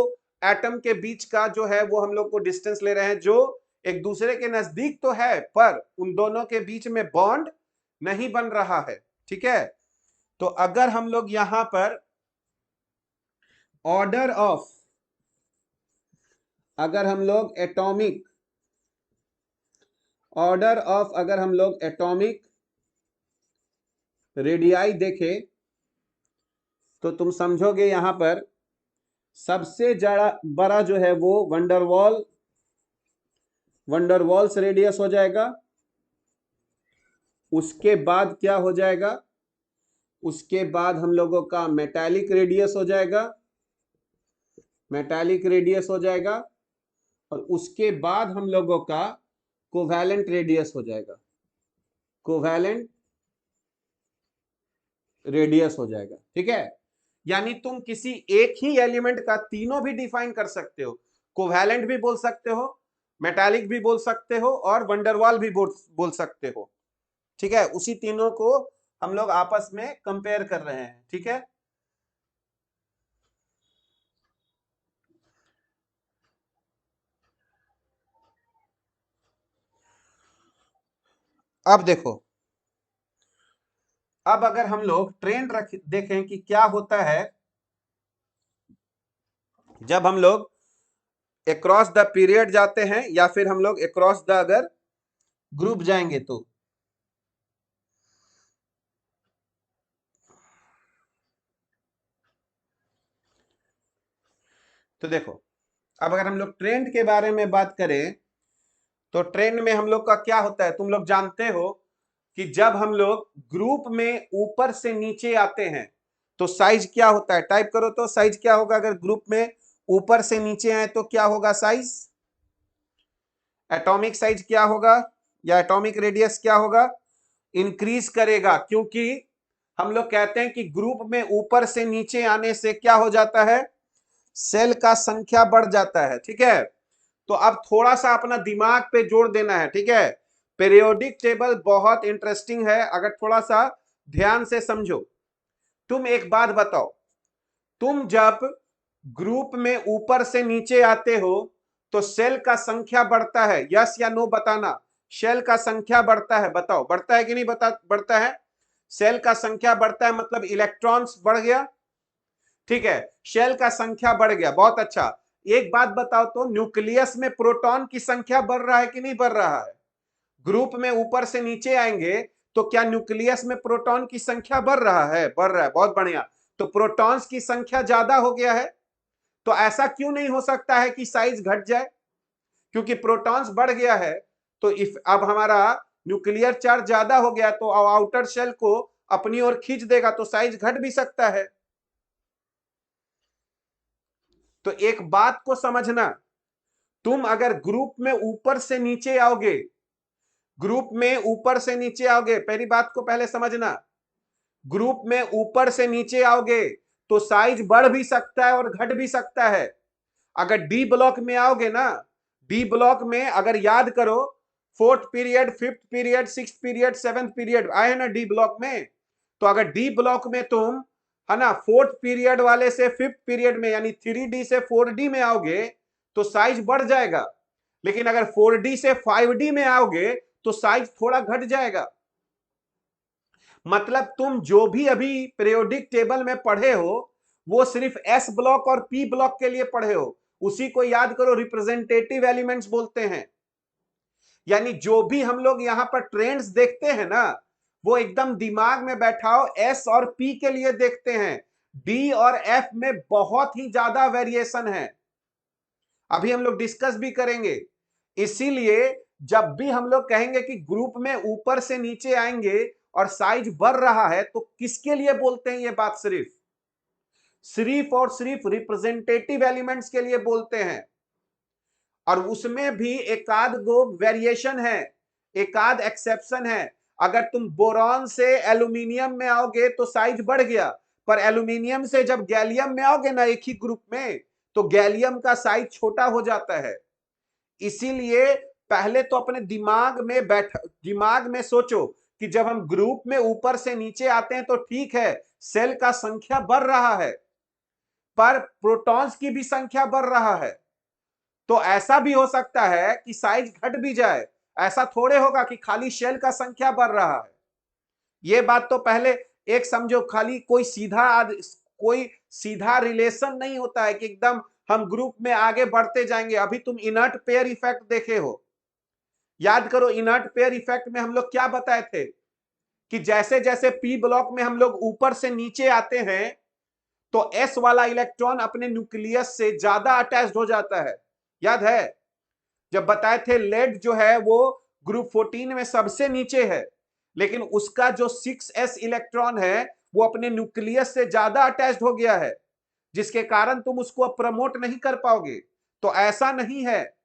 A: एटम के बीच का जो है वो हम लोग को डिस्टेंस ले रहे हैं जो एक दूसरे के नजदीक तो है पर उन दोनों के बीच में बॉन्ड नहीं बन रहा है। ठीक है, तो अगर हम लोग यहां पर ऑर्डर ऑफ, अगर हम लोग एटॉमिक ऑर्डर ऑफ, अगर हम लोग एटॉमिक रेडियाई देखें तो तुम समझोगे यहां पर सबसे बड़ा जो है वो वंडरवॉल्स रेडियस हो जाएगा। उसके बाद क्या हो जाएगा, उसके बाद हम लोगों का मेटालिक रेडियस हो जाएगा, मेटालिक रेडियस हो जाएगा, और उसके बाद हम लोगों का कोवैलेंट रेडियस हो जाएगा, कोवैलेंट रेडियस हो जाएगा। ठीक है, यानी तुम किसी एक ही एलिमेंट का तीनों भी डिफाइन कर सकते हो, कोवैलेंट भी बोल सकते हो, मेटालिक भी बोल सकते हो, और वंडरवॉल भी बोल सकते हो। ठीक है, उसी तीनों को हम लोग आपस में कंपेयर कर रहे हैं। ठीक है, अब देखो, अब अगर हम लोग ट्रेंड देखें कि क्या होता है जब हम लोग अक्रॉस द पीरियड जाते हैं या फिर हम लोग अक्रॉस द अगर ग्रुप जाएंगे तो देखो, अब अगर हम लोग ट्रेंड के बारे में बात करें तो ट्रेंड में हम लोग का क्या होता है, तुम लोग जानते हो कि जब हम लोग ग्रुप में ऊपर से नीचे आते हैं तो साइज क्या होता है, टाइप करो तो साइज क्या होगा, अगर ग्रुप में ऊपर से नीचे आए तो क्या होगा साइज, एटॉमिक साइज क्या होगा या एटॉमिक रेडियस क्या होगा, इंक्रीज करेगा, क्योंकि हम लोग कहते हैं कि ग्रुप में ऊपर से नीचे आने से क्या हो जाता है, सेल का संख्या बढ़ जाता है। ठीक है, तो अब थोड़ा सा अपना दिमाग पे जोर देना है। ठीक है, पीरियोडिक टेबल बहुत इंटरेस्टिंग है, अगर थोड़ा सा ध्यान से समझो। तुम एक बात बताओ, तुम जब ग्रुप में ऊपर से नीचे आते हो तो सेल का संख्या बढ़ता है, यस या नो बताना, सेल का संख्या बढ़ता है, बताओ बढ़ता है कि नहीं, बढ़ता है, सेल का संख्या बढ़ता है मतलब इलेक्ट्रॉन्स बढ़ गया। ठीक है, शेल का संख्या बढ़ गया, बहुत अच्छा। एक बात बताओ तो न्यूक्लियस में प्रोटॉन की संख्या बढ़ रहा है कि नहीं बढ़ रहा है, ग्रुप में ऊपर से नीचे आएंगे तो क्या न्यूक्लियस में प्रोटॉन की संख्या बढ़ रहा है, बढ़ रहा है, बहुत बढ़िया। तो प्रोटॉन्स की संख्या ज्यादा हो गया है, तो ऐसा क्यों नहीं हो सकता है कि साइज घट जाए, क्योंकि प्रोटॉन्स बढ़ गया है। तो इफ अब हमारा न्यूक्लियर चार्ज ज्यादा हो गया तो आउटर शेल को अपनी ओर खींच देगा, तो साइज घट भी सकता है। तो एक बात को समझना, तुम अगर ग्रुप में ऊपर से नीचे आओगे, ग्रुप में ऊपर से नीचे आओगे, पहली बात को पहले समझना, ग्रुप में ऊपर से नीचे आओगे तो साइज बढ़ भी सकता है और घट भी सकता है। अगर डी ब्लॉक में आओगे ना, डी ब्लॉक में अगर याद करो, fourth period, fifth period, six period, seventh period आए ना डी ब्लॉक में, तो अगर डी ब्लॉक में तुम है ना फोर्थ पीरियड वाले से फिफ्थ पीरियड में यानी 3D से 4D में आओगे तो साइज बढ़ जाएगा, लेकिन अगर 4D से 5D में आओगे तो साइज थोड़ा घट जाएगा। मतलब तुम जो भी अभी पीरियोडिक टेबल में पढ़े हो वो सिर्फ एस ब्लॉक और पी ब्लॉक के लिए पढ़े हो, उसी को याद करो रिप्रेजेंटेटिव एलिमेंट्स बोलते हैं। यानी जो भी हम लोग यहां पर ट्रेंड्स देखते हैं ना, वो एकदम दिमाग में बैठाओ, एस और पी के लिए देखते हैं, डी और एफ में बहुत ही ज्यादा वेरिएशन है, अभी हम लोग डिस्कस भी करेंगे। इसीलिए जब भी हम लोग कहेंगे कि ग्रुप में ऊपर से नीचे आएंगे और साइज बढ़ रहा है, तो किसके लिए बोलते हैं ये बात? सिर्फ और सिर्फ रिप्रेजेंटेटिव एलिमेंट्स के लिए बोलते हैं। और उसमें भी एकाध गो वेरिएशन है, एकाध एक्सेप्शन है। अगर तुम बोरॉन से एल्यूमिनियम में आओगे तो साइज बढ़ गया, पर एल्यूमिनियम से जब गैलियम में आओगे ना एक ही ग्रुप में, तो गैलियम का साइज छोटा हो जाता है। इसीलिए पहले तो अपने दिमाग में सोचो कि जब हम ग्रुप में ऊपर से नीचे आते हैं तो ठीक है, सेल का संख्या बढ़ रहा है, पर प्रोटॉन्स की भी संख्या बढ़ रहा है। तो ऐसा भी हो सकता है कि साइज घट भी जाए, ऐसा थोड़े होगा कि खाली शेल का संख्या बढ़ रहा है। ये बात तो पहले एक समझो, खाली कोई सीधा रिलेशन नहीं होता है कि एकदम हम ग्रुप में आगे बढ़ते जाएंगे। अभी तुम इनर्ट पेयर इफेक्ट देखे हो, याद करो इनर्ट पेयर इफेक्ट में हम लोग क्या बताए थे कि जैसे जैसे पी ब्लॉक में हम लोग ऊपर से नीचे आते हैं तो एस वाला इलेक्ट्रॉन अपने न्यूक्लियस से ज्यादा अटैच्ड हो जाता है। याद है जब बताए थे लेड जो है वो ग्रुप 14 में सबसे नीचे है, लेकिन उसका जो 6s इलेक्ट्रॉन है वो अपने न्यूक्लियस से ज्यादा अटैच्ड हो गया है, जिसके कारण तुम उसको प्रमोट नहीं कर पाओगे। तो ऐसा नहीं है।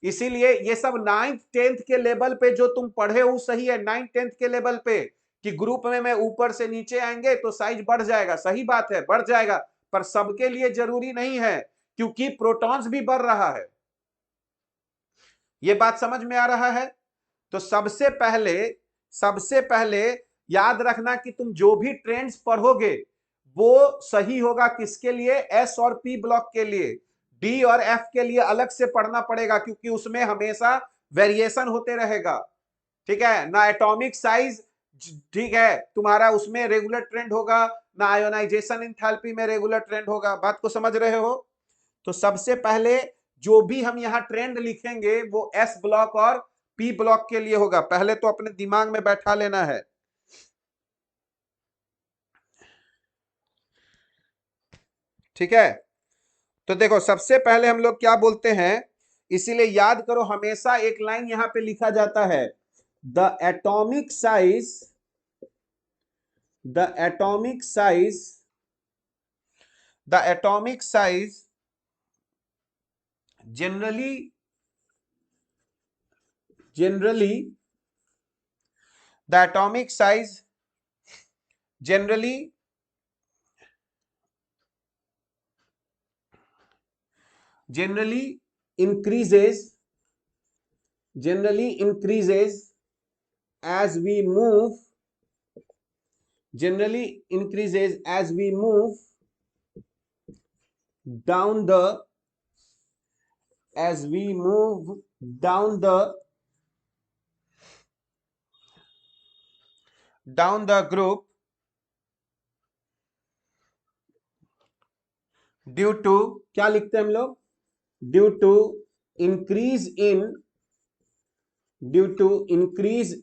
A: इसीलिए ये सब 9th 10th के लेवल पे जो तुम पढ़े हो सही है, 9th 10th के लेवल पे कि ग्रुप में मैं ऊपर से नीचे आएंगे तो साइज बढ़ जाएगा, सही बात है बढ़ जाएगा, पर सबके लिए जरूरी नहीं है, क्योंकि प्रोटॉन्स भी बढ़ रहा है। ये बात समझ में आ रहा है? तो सबसे पहले याद रखना कि तुम जो भी ट्रेंड्स पढ़ोगे वो सही होगा किसके लिए? एस और पी ब्लॉक के लिए। डी और एफ के लिए अलग से पढ़ना पड़ेगा, क्योंकि उसमें हमेशा वेरिएशन होते रहेगा। ठीक है ना? एटॉमिक साइज ठीक है तुम्हारा, उसमें रेगुलर ट्रेंड होगा ना, आयोनाइजेशन एंथैल्पी में रेगुलर ट्रेंड होगा। बात को समझ रहे हो? तो सबसे पहले जो भी हम यहां ट्रेंड लिखेंगे वो एस ब्लॉक और पी ब्लॉक के लिए होगा, पहले तो अपने दिमाग में बैठा लेना है। ठीक है, तो देखो सबसे पहले हम लोग क्या बोलते हैं, इसीलिए याद करो हमेशा एक लाइन यहां पे लिखा जाता है, the atomic size the atomic size the atomic size generally the atomic size generally increases as we move down the group due to, क्या लिखते हैं हम लोग? Due to increase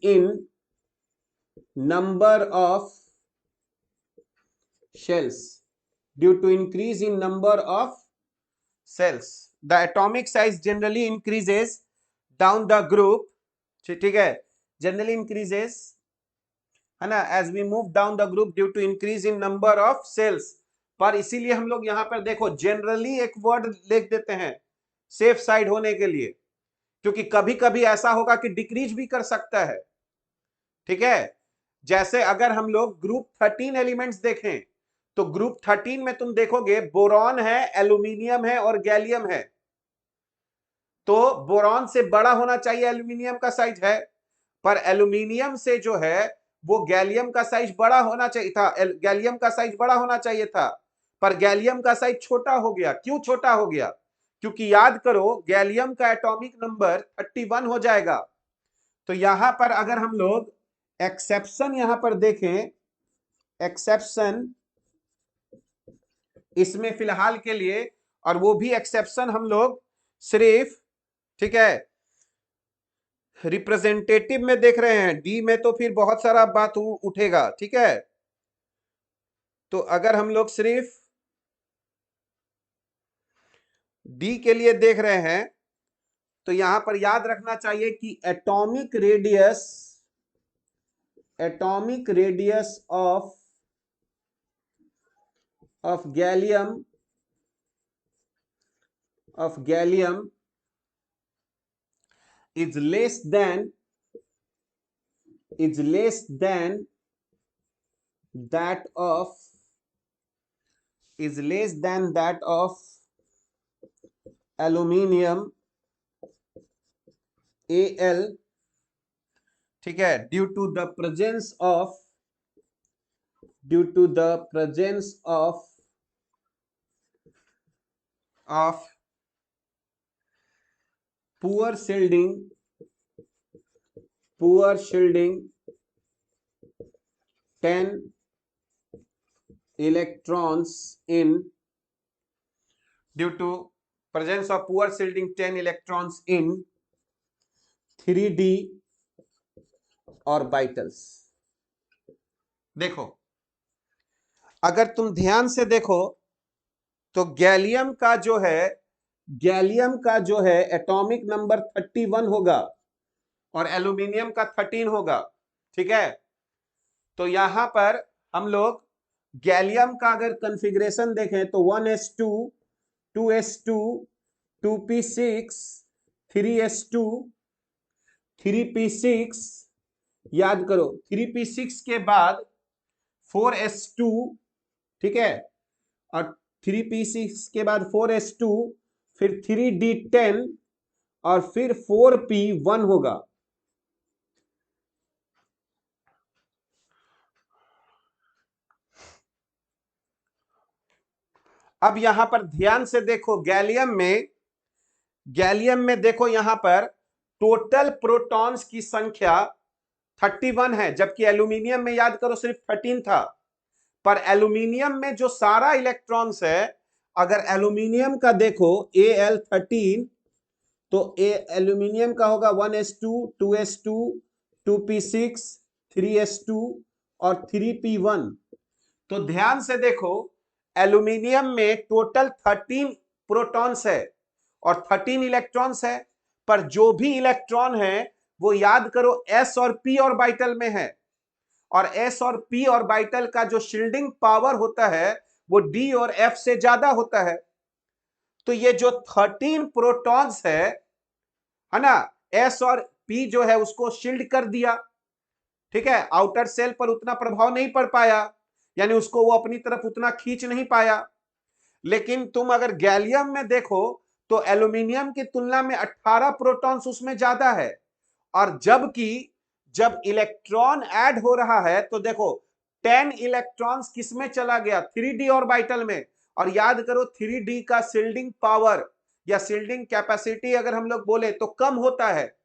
A: in number of shells. Due to increase in number of cells, the atomic size generally increases down the group. ठीक है, generally increases है ना, as we move down the group due to increase in number of cells. पर इसीलिए हम लोग यहां पर देखो जनरली एक वर्ड लिख देते हैं सेफ साइड होने के लिए, क्योंकि कभी कभी ऐसा होगा कि डिक्रीज भी कर सकता है। ठीक है, जैसे अगर हम लोग ग्रुप 13 एलिमेंट्स देखें तो ग्रुप 13 में तुम देखोगे बोरॉन है, एल्यूमिनियम है और गैलियम है। तो बोरॉन से बड़ा होना चाहिए एल्यूमिनियम का साइज है, पर एल्यूमिनियम से जो है वो गैलियम का साइज बड़ा होना चाहिए था, गैलियम का साइज बड़ा होना चाहिए था, पर गैलियम का साइज छोटा हो गया। क्यों छोटा हो गया? क्योंकि याद करो गैलियम का एटॉमिक नंबर 31 हो जाएगा। तो यहां पर अगर हम लोग एक्सेप्शन यहां पर देखें, एक्सेप्शन इसमें फिलहाल के लिए और वो भी एक्सेप्शन हम लोग सिर्फ, ठीक है, रिप्रेजेंटेटिव में देख रहे हैं। डी में तो फिर बहुत सारा बात उठेगा, ठीक है। तो अगर हम लोग सिर्फ डी के लिए देख रहे हैं तो यहां पर याद रखना चाहिए कि atomic radius of gallium is less than that of aluminium Al, ठीक है, due to the presence of poor shielding 10 electrons in due to presence of poor shielding 10 electrons in 3d orbitals। देखो, अगर तुम ध्यान से देखो तो गैलियम का जो है एटॉमिक नंबर 31 होगा और एल्यूमिनियम का 13 होगा, ठीक है। तो यहां पर हम लोग गैलियम का अगर कॉन्फ़िगरेशन देखें तो 1s2 2s2 2p6 3s2 3p6, याद करो 3p6 के बाद 4s2, ठीक है, और 3p6 के बाद 4s2, फिर 3d10 और फिर 4p1 होगा। अब यहां पर ध्यान से देखो, गैलियम में देखो यहां पर टोटल प्रोटॉन्स की संख्या 31 है, जबकि एल्यूमिनियम में याद करो सिर्फ 13 था। पर एल्यूमिनियम में जो सारा इलेक्ट्रॉन्स है, अगर एल्यूमिनियम का देखो Al13, तो एल्यूमिनियम का होगा 1s2 2s2 2p6 3s2 और 3p1। तो ध्यान से देखो, एल्यूमिनियम में टोटल 13 प्रोटॉन्स है और 13 इलेक्ट्रॉन्स है, पर जो भी इलेक्ट्रॉन है वो याद करो s और p ऑर्बिटल में है, और s और p ऑर्बिटल का जो शील्डिंग पावर होता है वो d और f से ज्यादा होता है। तो ये जो 13 प्रोटॉन्स है ना, s और p जो है उसको शील्ड कर दिया, ठीक है, आउटर सेल पर उतना प्रभाव नहीं पड़ पाया, यानी उसको वो अपनी तरफ उतना खींच नहीं पाया। लेकिन तुम अगर गैलियम में देखो तो एल्यूमिनियम की तुलना में 18 प्रोटॉन्स उसमें ज्यादा है, और जब इलेक्ट्रॉन ऐड हो रहा है तो देखो 10 इलेक्ट्रॉन्स किसमें चला गया, 3d ऑर्बिटल में। और याद करो 3d का शील्डिंग पावर या शील्डिंग कैपेसिटी अगर हम लोग बोले तो कम होता है।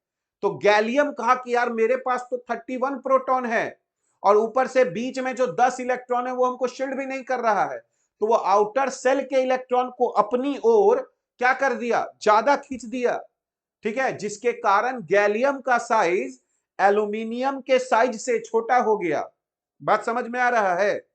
A: तो गैलियम कहा कि यार मेरे पास तो 31 प्रोटॉन है और ऊपर से बीच में जो 10 इलेक्ट्रॉन है वो हमको शील्ड भी नहीं कर रहा है, तो वो आउटर सेल के इलेक्ट्रॉन को अपनी ओर क्या कर दिया, ज्यादा खींच दिया, ठीक है, जिसके कारण गैलियम का साइज एल्यूमिनियम के साइज से छोटा हो गया। बात समझ में आ रहा है?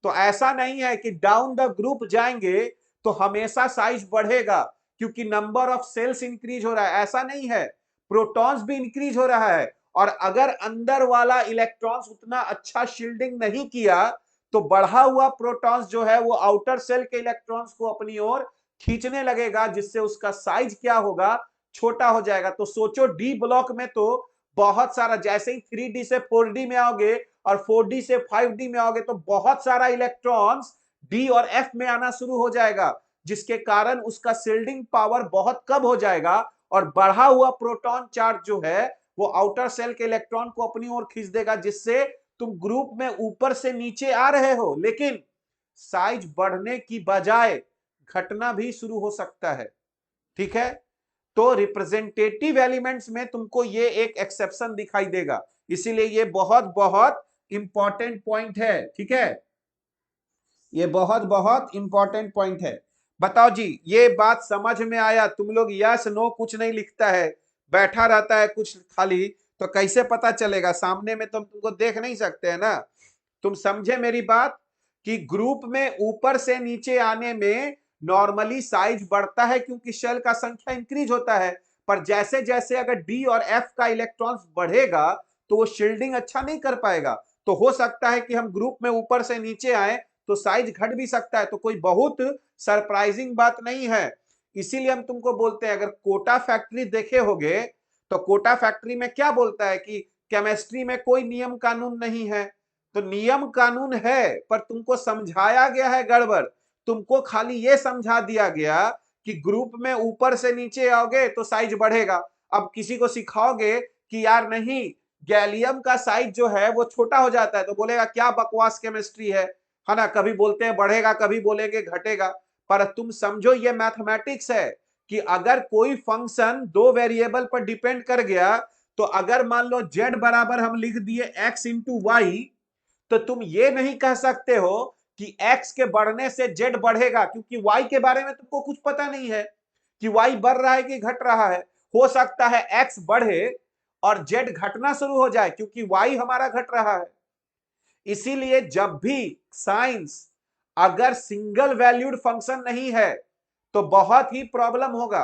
A: तो ऐसा नहीं है कि डाउन द ग्रुप जाएंगे तो हमेशा साइज बढ़ेगा क्योंकि नंबर ऑफ सेल्स इंक्रीज हो रहा है, ऐसा नहीं है। प्रोटॉन्स भी इंक्रीज हो रहा है, और अगर अंदर वाला इलेक्ट्रॉन्स उतना अच्छा शील्डिंग नहीं किया तो बढ़ा हुआ प्रोटॉन्स जो है वो आउटर सेल के इलेक्ट्रॉन्स को अपनी ओर खींचने लगेगा, जिससे उसका साइज क्या होगा, छोटा हो जाएगा। तो सोचो डी ब्लॉक में तो बहुत सारा, जैसे ही 3d से 4d में आओगे और 4d से 5d में आओगे तो बहुत सारा इलेक्ट्रॉन्स डी और एफ में आना शुरू हो जाएगा, जिसके कारण उसका शील्डिंग पावर बहुत कम हो जाएगा और बढ़ा हुआ प्रोटॉन चार्ज जो है वो आउटर सेल के इलेक्ट्रॉन को अपनी ओर खींच देगा, जिससे तुम ग्रुप में ऊपर से नीचे आ रहे हो लेकिन साइज बढ़ने की बजाय घटना भी शुरू हो सकता है, ठीक है। तो रिप्रेजेंटेटिव एलिमेंट्स में तुमको ये एक एक्सेप्शन दिखाई देगा, इसीलिए ये बहुत बहुत इंपॉर्टेंट पॉइंट है, ठीक है, ये बहुत बहुत इंपॉर्टेंट पॉइंट है। बताओ जी, ये बात समझ में आया? तुम लोग यस नो कुछ नहीं लिखता है, बैठा रहता है कुछ खाली, तो कैसे पता चलेगा? सामने में तो तुमको देख नहीं सकते है ना। तुम समझे मेरी बात कि ग्रुप में ऊपर से नीचे आने में नॉर्मली साइज बढ़ता है क्योंकि शेल का संख्या इंक्रीज होता है, पर जैसे जैसे अगर डी और एफ का इलेक्ट्रॉन्स बढ़ेगा तो वो शील्डिंग अच्छा नहीं कर पाएगा। तो हो सकता है कि हम ग्रुप में ऊपर से नीचे आए तो साइज घट भी सकता है, तो कोई बहुत सरप्राइजिंग बात नहीं है। इसीलिए हम तुमको बोलते हैं, अगर कोटा फैक्ट्री देखे होगे तो कोटा फैक्ट्री में क्या बोलता है कि केमिस्ट्री में कोई नियम कानून नहीं है। तो नियम कानून है पर तुमको समझाया गया है गड़बड़। तुमको खाली ये समझा दिया गया कि ग्रुप में ऊपर से नीचे आओगे तो साइज बढ़ेगा। अब किसी को सिखाओगे कि यार नहीं, गैलियम का साइज जो है वो छोटा हो जाता है, तो बोलेगा क्या बकवास केमिस्ट्री है ना। कभी बोलते हैं बढ़ेगा, कभी बोलेंगे घटेगा। पर तुम समझो ये मैथमेटिक्स है कि अगर कोई फंक्शन दो वेरिएबल पर डिपेंड कर गया, तो अगर मान लो z बराबर हम लिख दिए x इंटू वाई, तो तुम ये नहीं कह सकते हो कि x के बढ़ने से z बढ़ेगा, क्योंकि y के बारे में तुमको कुछ पता नहीं है कि y बढ़ रहा है कि घट रहा है। हो सकता है x बढ़े और z घटना शुरू हो जाए क्योंकि y हमारा घट रहा है। इसीलिए जब भी साइंस अगर सिंगल वैल्यूड फंक्शन नहीं है तो बहुत ही प्रॉब्लम होगा।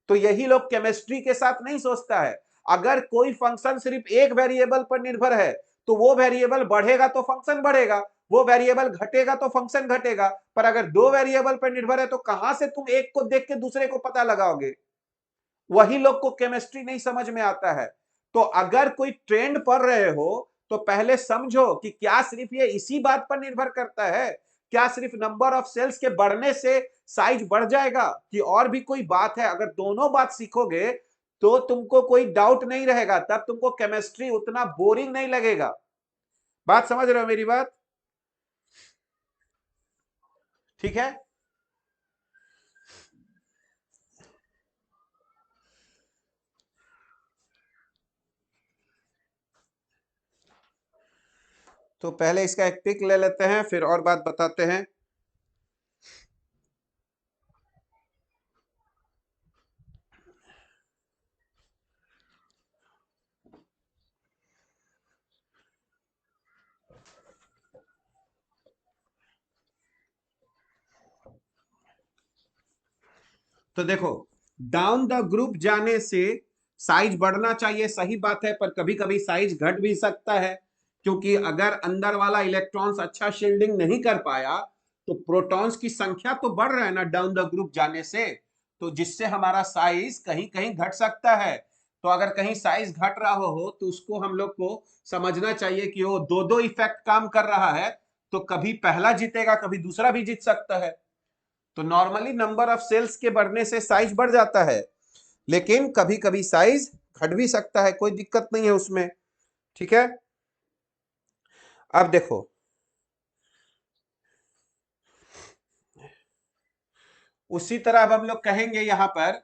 A: तो यही लोग केमिस्ट्री के साथ नहीं सोचता है। अगर कोई फंक्शन सिर्फ एक वेरिएबल पर निर्भर है तो वो वेरिएबल बढ़ेगा तो फंक्शन बढ़ेगा, वो वेरिएबल घटेगा तो फंक्शन घटेगा। पर अगर दो वेरिएबल पर निर्भर है तो कहां से तुम एक को देख के दूसरे को पता लगाओगे? वही लोग को केमिस्ट्री नहीं समझ में आता है। तो अगर कोई ट्रेंड पढ़ रहे हो तो पहले समझो कि क्या सिर्फ ये इसी बात पर निर्भर करता है, क्या सिर्फ नंबर ऑफ सेल्स के बढ़ने से साइज बढ़ जाएगा कि और भी कोई बात है? अगर दोनों बात सीखोगे तो तुमको कोई डाउट नहीं रहेगा, तब तुमको केमिस्ट्री उतना बोरिंग नहीं लगेगा। बात समझ रहे हो मेरी बात? ठीक है। तो पहले इसका एक पिक ले लेते हैं, फिर और बात बताते हैं। तो देखो, डाउन द ग्रुप जाने से साइज बढ़ना चाहिए, सही बात है, पर कभी कभी साइज घट भी सकता है क्योंकि अगर अंदर वाला इलेक्ट्रॉन्स अच्छा शील्डिंग नहीं कर पाया तो प्रोटॉन्स की संख्या तो बढ़ रहा है ना डाउन द ग्रुप जाने से, तो जिससे हमारा साइज कहीं कहीं घट सकता है। तो अगर कहीं साइज घट रहा हो तो उसको हम लोग को समझना चाहिए कि वो दो दो इफेक्ट काम कर रहा है, तो कभी पहला जीतेगा कभी दूसरा भी जीत सकता है। तो नॉर्मली नंबर ऑफ सेल्स के बढ़ने से साइज बढ़ जाता है, लेकिन कभी कभी साइज घट भी सकता है, कोई दिक्कत नहीं है उसमें। ठीक है। अब देखो, उसी तरह अब हम लोग कहेंगे यहां पर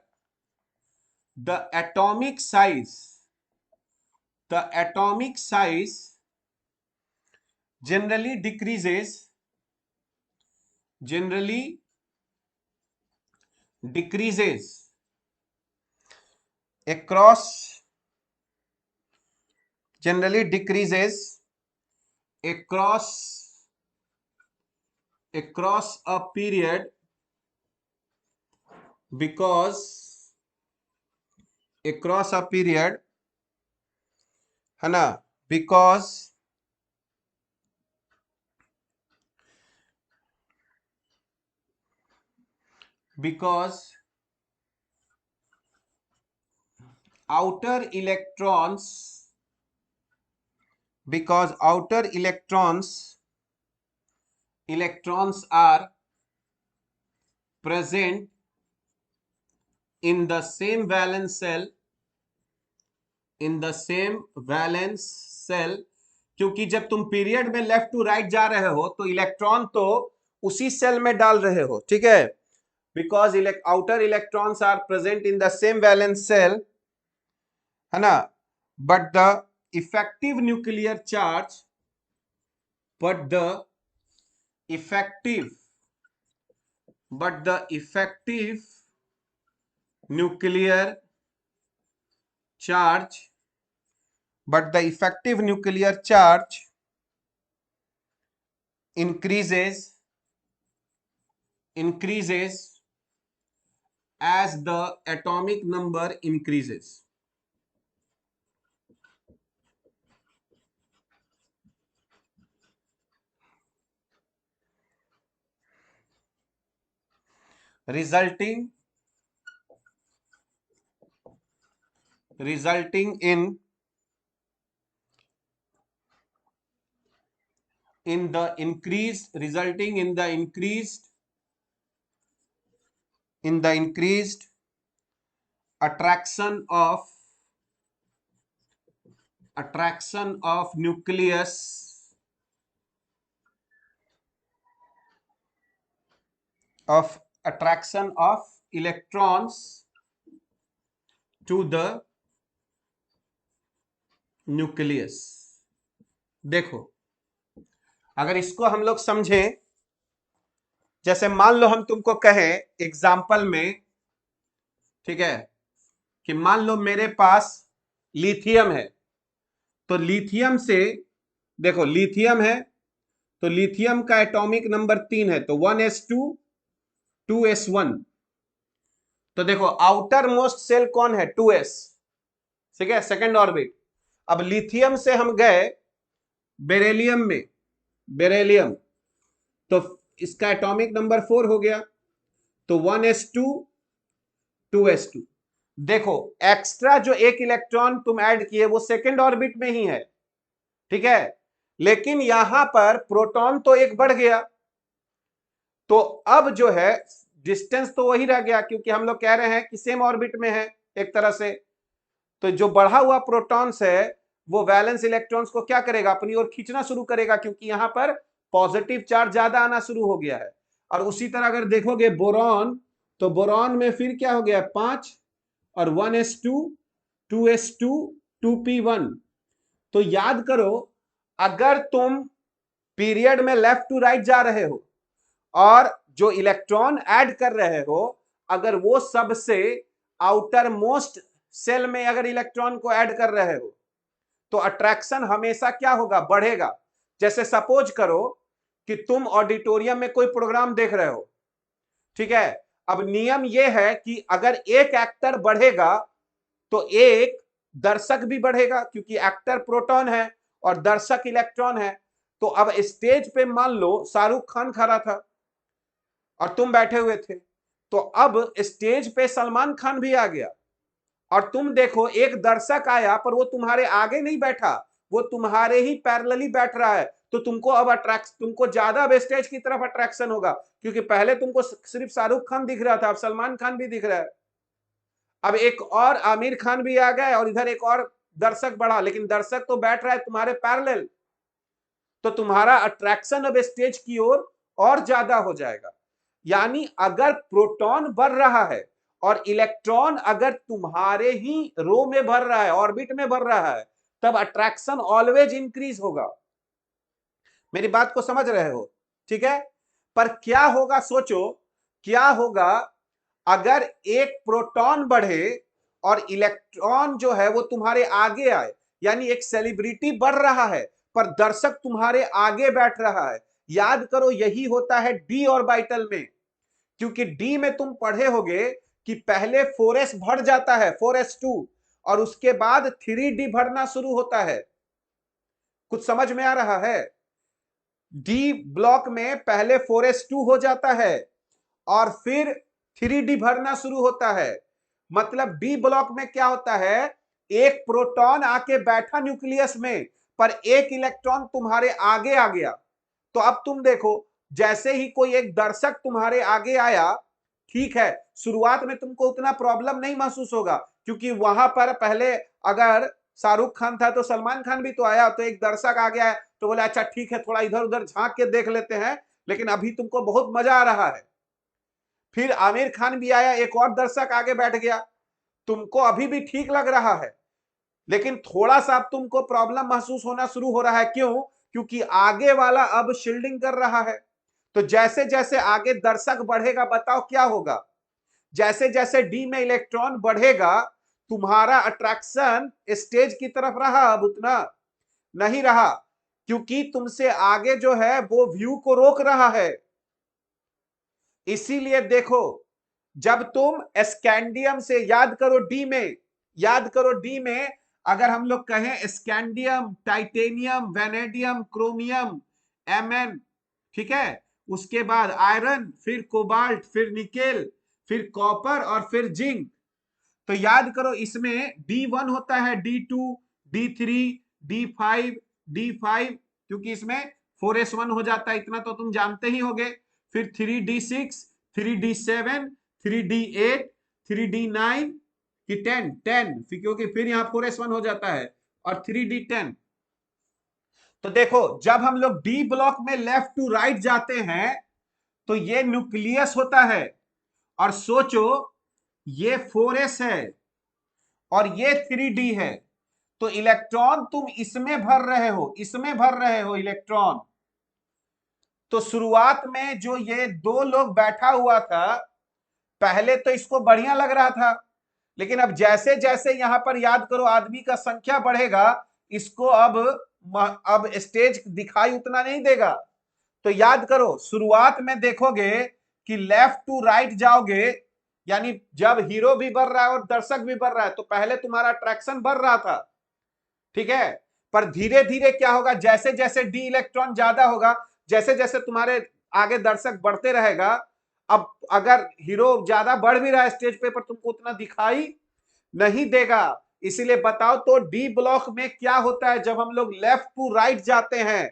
A: the atomic size, the atomic size generally decreases, generally decreases across, generally decreases across, across a period because, across a period, है ना, because, because outer electrons, because outer electrons, electrons are present in the same valence cell, in the same valence cell, क्योंकि जब तुम period में left to right जा रहे हो तो इलेक्ट्रॉन तो उसी सेल में डाल रहे हो, ठीक है। Because outer electrons are present in the same valence shell, है ना, but the effective nuclear charge, but the effective but the effective nuclear charge increases as the atomic number increases. Resulting in the increased attraction of nucleus of attraction of electrons to the nucleus. देखो, अगर इसको हम लोग समझें, जैसे मान लो हम तुमको कहें एग्जाम्पल में, ठीक है, कि मान लो मेरे पास लिथियम है, तो लिथियम से देखो, लिथियम है तो लिथियम का एटॉमिक नंबर 3 है, तो 1s2 2s1। तो देखो आउटर मोस्ट सेल कौन है, 2s, ठीक है, सेकेंड ऑर्बिट। अब लिथियम से हम गए बेरेलियम, तो इसका एटॉमिक नंबर 4 हो गया, तो 1s2 2s2। देखो एक्स्ट्रा जो एक इलेक्ट्रॉन तुम ऐड किए वो सेकेंड ऑर्बिट में ही है, ठीक है, लेकिन यहां पर प्रोटॉन तो एक बढ़ गया, तो अब जो है डिस्टेंस तो वही रह गया, क्योंकि हम लोग कह रहे हैं कि सेम ऑर्बिट में है एक तरह से। तो जो बढ़ा हुआ प्रोटॉन्स है वो वैलेंस इलेक्ट्रॉन्स को क्या करेगा, अपनी ओर खींचना शुरू करेगा, क्योंकि यहां पर पॉजिटिव चार्ज ज्यादा आना शुरू हो गया है। और उसी तरह अगर देखोगे बोरॉन, तो बोरॉन में फिर क्या हो गया, 5 और 1s2 2s2 2p1। तो याद करो, अगर तुम पीरियड में लेफ्ट टू राइट जा रहे हो और जो इलेक्ट्रॉन ऐड कर रहे हो, अगर वो सबसे आउटर मोस्ट सेल में अगर इलेक्ट्रॉन को ऐड कर रहे हो, तो अट्रैक्शन हमेशा क्या होगा, बढ़ेगा। जैसे सपोज करो कि तुम ऑडिटोरियम में कोई प्रोग्राम देख रहे हो, ठीक है, अब नियम यह है कि अगर एक एक्टर बढ़ेगा तो एक दर्शक भी बढ़ेगा, क्योंकि एक्टर प्रोटॉन है और दर्शक इलेक्ट्रॉन है। तो अब स्टेज पे मान लो शाहरुख खान खड़ा था और तुम बैठे हुए थे, तो अब स्टेज पे सलमान खान भी आ गया, और तुम देखो एक दर्शक आया पर वो तुम्हारे आगे नहीं बैठा, वो तुम्हारे ही पैरेलली बैठ रहा है, तो तुमको अब तुमको ज्यादा अब स्टेज की तरफ अट्रैक्शन होगा, क्योंकि पहले तुमको सिर्फ शाहरुख खान दिख रहा था, अब सलमान खान भी दिख रहा है। अब एक और आमिर खान भी आ गए और इधर एक और दर्शक बढ़ा, लेकिन दर्शक तो बैठ रहा है तुम्हारे पैरेलल, तो तुम्हारा अट्रैक्शन अब स्टेज की ओर और ज्यादा हो जाएगा। यानी अगर प्रोटॉन बढ़ रहा है और इलेक्ट्रॉन अगर तुम्हारे ही रो में भर रहा है, ऑर्बिट में भर रहा है, तब अट्रैक्शन ऑलवेज इंक्रीज होगा। मेरी बात को समझ रहे हो, ठीक है। पर क्या होगा, सोचो क्या होगा अगर एक प्रोटॉन बढ़े और इलेक्ट्रॉन जो है वो तुम्हारे आगे आए, यानी एक सेलिब्रिटी बढ़ रहा है पर दर्शक तुम्हारे आगे बैठ रहा है। याद करो यही होता है डी ऑर्बिटल में, क्योंकि डी में तुम पढ़े होगे कि पहले 4s बढ़ जाता है 4s2 और उसके बाद 3d बढ़ना शुरू होता है। कुछ समझ में आ रहा है, डी ब्लॉक में पहले 4s2 हो जाता है और फिर 3d भरना शुरू होता है। मतलब डी ब्लॉक में क्या होता है, एक प्रोटॉन आके बैठा न्यूक्लियस में पर एक इलेक्ट्रॉन तुम्हारे आगे आ गया। तो अब तुम देखो, जैसे ही कोई एक दर्शक तुम्हारे आगे आया, ठीक है, शुरुआत में तुमको उतना प्रॉब्लम नहीं महसूस होगा, क्योंकि वहां पर पहले अगर शाहरुख खान था तो सलमान खान भी तो आया, तो एक दर्शक आ गया है तो बोले अच्छा ठीक है थोड़ा इधर उधर झांक के देख लेते हैं, लेकिन अभी तुमको बहुत मजा आ रहा है। फिर आमिर खान भी आया, एक और दर्शक आगे बैठ गया, तुमको अभी भी ठीक लग रहा है, लेकिन थोड़ा सा अब तुमको प्रॉब्लम महसूस होना शुरू हो रहा है। क्यों? क्योंकि आगे वाला अब शील्डिंग कर रहा है। तो जैसे जैसे आगे दर्शक बढ़ेगा, बताओ क्या होगा? जैसे जैसे डी में इलेक्ट्रॉन बढ़ेगा, तुम्हारा अट्रैक्शन स्टेज की तरफ रहा, अब उतना नहीं रहा, क्योंकि तुमसे आगे जो है वो व्यू को रोक रहा है। इसीलिए देखो, जब तुम स्कैंडियम से, याद करो डी में, याद करो डी में, अगर हम लोग कहें scandium, titanium, vanadium, chromium, MN, ठीक है, उसके बाद आयरन, फिर कोबाल्ट, फिर निकेल, फिर कॉपर और फिर जिंक। तो याद करो इसमें D1 होता है, D2, D3, D5, D5, क्योंकि इसमें 4s1 हो जाता है, इतना तो तुम जानते ही होगे। फिर 3D6, 3D7, 3D8, 3D9 कि 10, क्योंकि फिर यहां 4s1 हो जाता है, और 3D10। तो देखो, जब हम लोग डी ब्लॉक में लेफ्ट टू राइट जाते हैं तो ये न्यूक्लियस होता है, और सोचो ये 4s है और ये 3D है, तो इलेक्ट्रॉन तुम इसमें भर रहे हो, इसमें भर रहे हो इलेक्ट्रॉन। तो शुरुआत में जो ये दो लोग बैठा हुआ था, पहले तो इसको बढ़िया लग रहा था, लेकिन अब जैसे जैसे यहां पर, याद करो, आदमी का संख्या बढ़ेगा, इसको अब स्टेज दिखाई उतना नहीं देगा। तो याद करो, शुरुआत में देखोगे कि लेफ्ट टू राइट जाओगे, यानी जब हीरो भी बढ़ रहा है और दर्शक भी बढ़ रहा है, तो पहले तुम्हारा अट्रैक्शन बढ़ रहा था, ठीक है। पर धीरे धीरे क्या होगा, जैसे जैसे डी इलेक्ट्रॉन ज्यादा होगा, जैसे जैसे तुम्हारे आगे दर्शक बढ़ते रहेगा, अब अगर हीरो ज्यादा बढ़ भी रहा है स्टेज पे, पर तुमको उतना दिखाई नहीं देगा। इसीलिए बताओ तो डी ब्लॉक में क्या होता है जब हम लोग लेफ्ट टू राइट जाते हैं?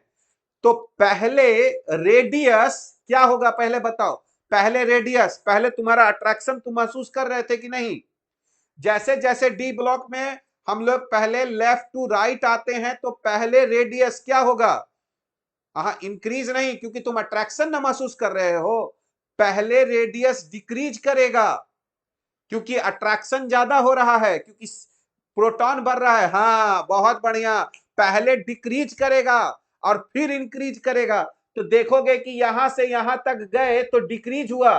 A: तो पहले रेडियस क्या होगा, पहले बताओ। पहले रेडियस, पहले तुम्हारा अट्रैक्शन तुम महसूस कर रहे थे कि नहीं? जैसे जैसे डी ब्लॉक में हम लोग पहले लेफ्ट टू राइट आते हैं, तो पहले रेडियस क्या होगा? हाँ, इंक्रीज नहीं, क्योंकि तुम अट्रैक्शन ना महसूस कर रहे हो। पहले रेडियस डिक्रीज करेगा, क्योंकि अट्रैक्शन ज्यादा हो रहा है, क्योंकि प्रोटॉन बढ़ रहा है। हाँ, बहुत बढ़िया। पहले डिक्रीज करेगा और फिर इंक्रीज करेगा। तो देखोगे कि यहां से यहां तक गए तो डिक्रीज हुआ,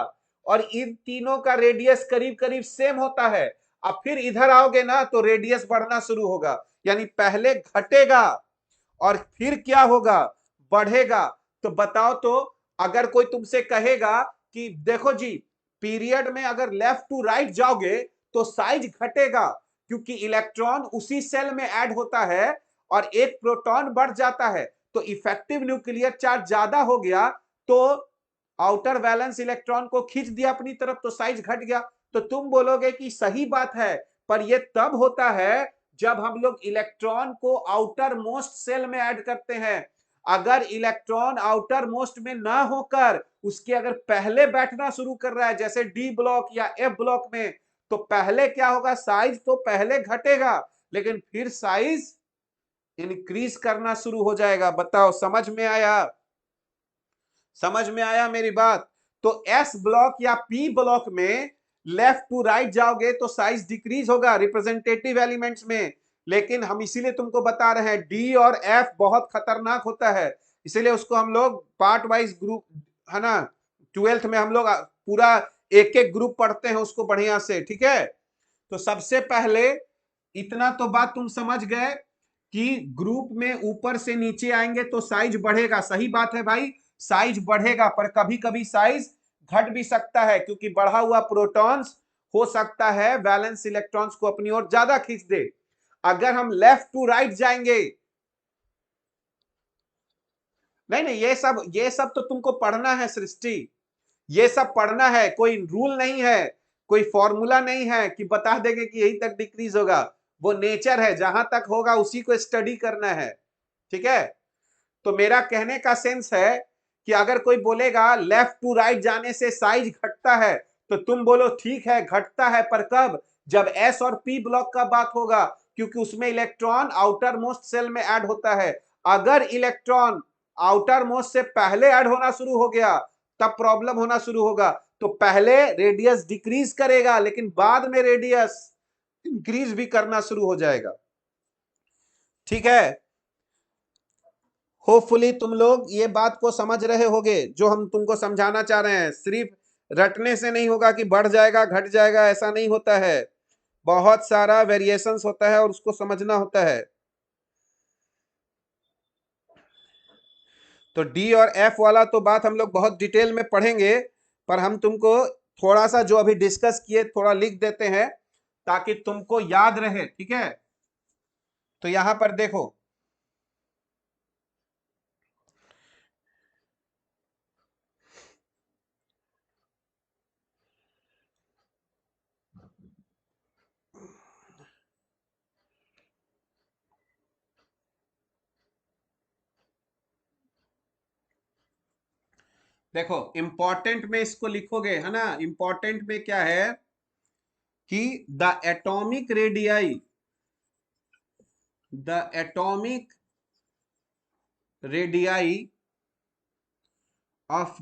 A: और इन तीनों का रेडियस करीब करीब सेम होता है। अब फिर इधर आओगे ना तो रेडियस बढ़ना शुरू होगा, यानी पहले घटेगा और फिर क्या होगा, बढ़ेगा। तो बताओ तो, अगर कोई तुमसे कहेगा कि देखो जी, पीरियड में अगर लेफ्ट टू राइट जाओगे तो साइज घटेगा, क्योंकि इलेक्ट्रॉन उसी सेल में ऐड होता है और एक प्रोटॉन बढ़ जाता है, तो इफेक्टिव न्यूक्लियर चार्ज ज्यादा हो गया, तो आउटर वैलेंस इलेक्ट्रॉन को खींच दिया अपनी तरफ, तो साइज घट गया। तो तुम बोलोगे कि सही बात है, पर यह तब होता है जब हम लोग इलेक्ट्रॉन को आउटर मोस्ट सेल में ऐड करते हैं। अगर इलेक्ट्रॉन आउटर मोस्ट में ना होकर उसके अगर पहले बैठना शुरू कर रहा है, जैसे डी ब्लॉक या एफ ब्लॉक में, तो पहले क्या होगा, साइज तो पहले घटेगा, लेकिन फिर साइज इंक्रीज करना शुरू हो जाएगा। बताओ, समझ में आया? समझ में आया मेरी बात? तो एस ब्लॉक या पी ब्लॉक में लेफ्ट टू राइट जाओगे तो साइज डिक्रीज होगा रिप्रेजेंटेटिव एलिमेंट्स में, लेकिन हम इसीलिए तुमको बता रहे हैं डी और एफ बहुत खतरनाक होता है, इसीलिए उसको हम लोग पार्ट वाइज ग्रुप, है ना, 12th में हम लोग पूरा एक एक ग्रुप पढ़ते हैं उसको बढ़िया से, ठीक है। तो सबसे पहले इतना तो बात तुम समझ गए कि ग्रुप में ऊपर से नीचे आएंगे तो साइज बढ़ेगा, सही बात है भाई, साइज बढ़ेगा, पर कभी कभी साइज घट भी सकता है, क्योंकि बढ़ा हुआ प्रोटॉन्स हो सकता है वैलेंस इलेक्ट्रॉन्स को अपनी ओर ज्यादा खींच दे। अगर हम लेफ्ट टू राइट जाएंगे, नहीं नहीं, ये सब तो तुमको पढ़ना है सृष्टि, ये सब पढ़ना है, कोई रूल नहीं है, कोई फॉर्मूला नहीं है कि बता देंगे कि यही तक डिक्रीज होगा। वो नेचर है, जहां तक होगा उसी को स्टडी करना है, ठीक है। तो मेरा कहने का सेंस है कि अगर कोई बोलेगा लेफ्ट टू राइट जाने से साइज घटता है, तो तुम बोलो ठीक है घटता है, पर कब? जब एस और पी ब्लॉक का बात होगा, क्योंकि उसमें इलेक्ट्रॉन आउटर मोस्ट सेल में ऐड होता है। अगर इलेक्ट्रॉन आउटर मोस्ट से पहले ऐड होना शुरू हो गया, तब प्रॉब्लम होना शुरू होगा। तो पहले रेडियस डिक्रीज करेगा, लेकिन बाद में रेडियस इंक्रीज भी करना शुरू हो जाएगा, ठीक है। होपफुली तुम लोग ये बात को समझ रहे होगे जो हम तुमको समझाना चाह रहे हैं। सिर्फ रटने से नहीं होगा कि बढ़ जाएगा घट जाएगा, ऐसा नहीं होता है। बहुत सारा वेरिएशंस होता है और उसको समझना होता है। तो डी और एफ वाला तो बात हम लोग बहुत डिटेल में पढ़ेंगे, पर हम तुमको थोड़ा सा जो अभी डिस्कस किए थोड़ा लिख देते हैं ताकि तुमको याद रहे, ठीक है। तो यहां पर देखो, देखो इंपॉर्टेंट में इसको लिखोगे है ना। इंपॉर्टेंट में क्या है कि the atomic radii, the atomic radii of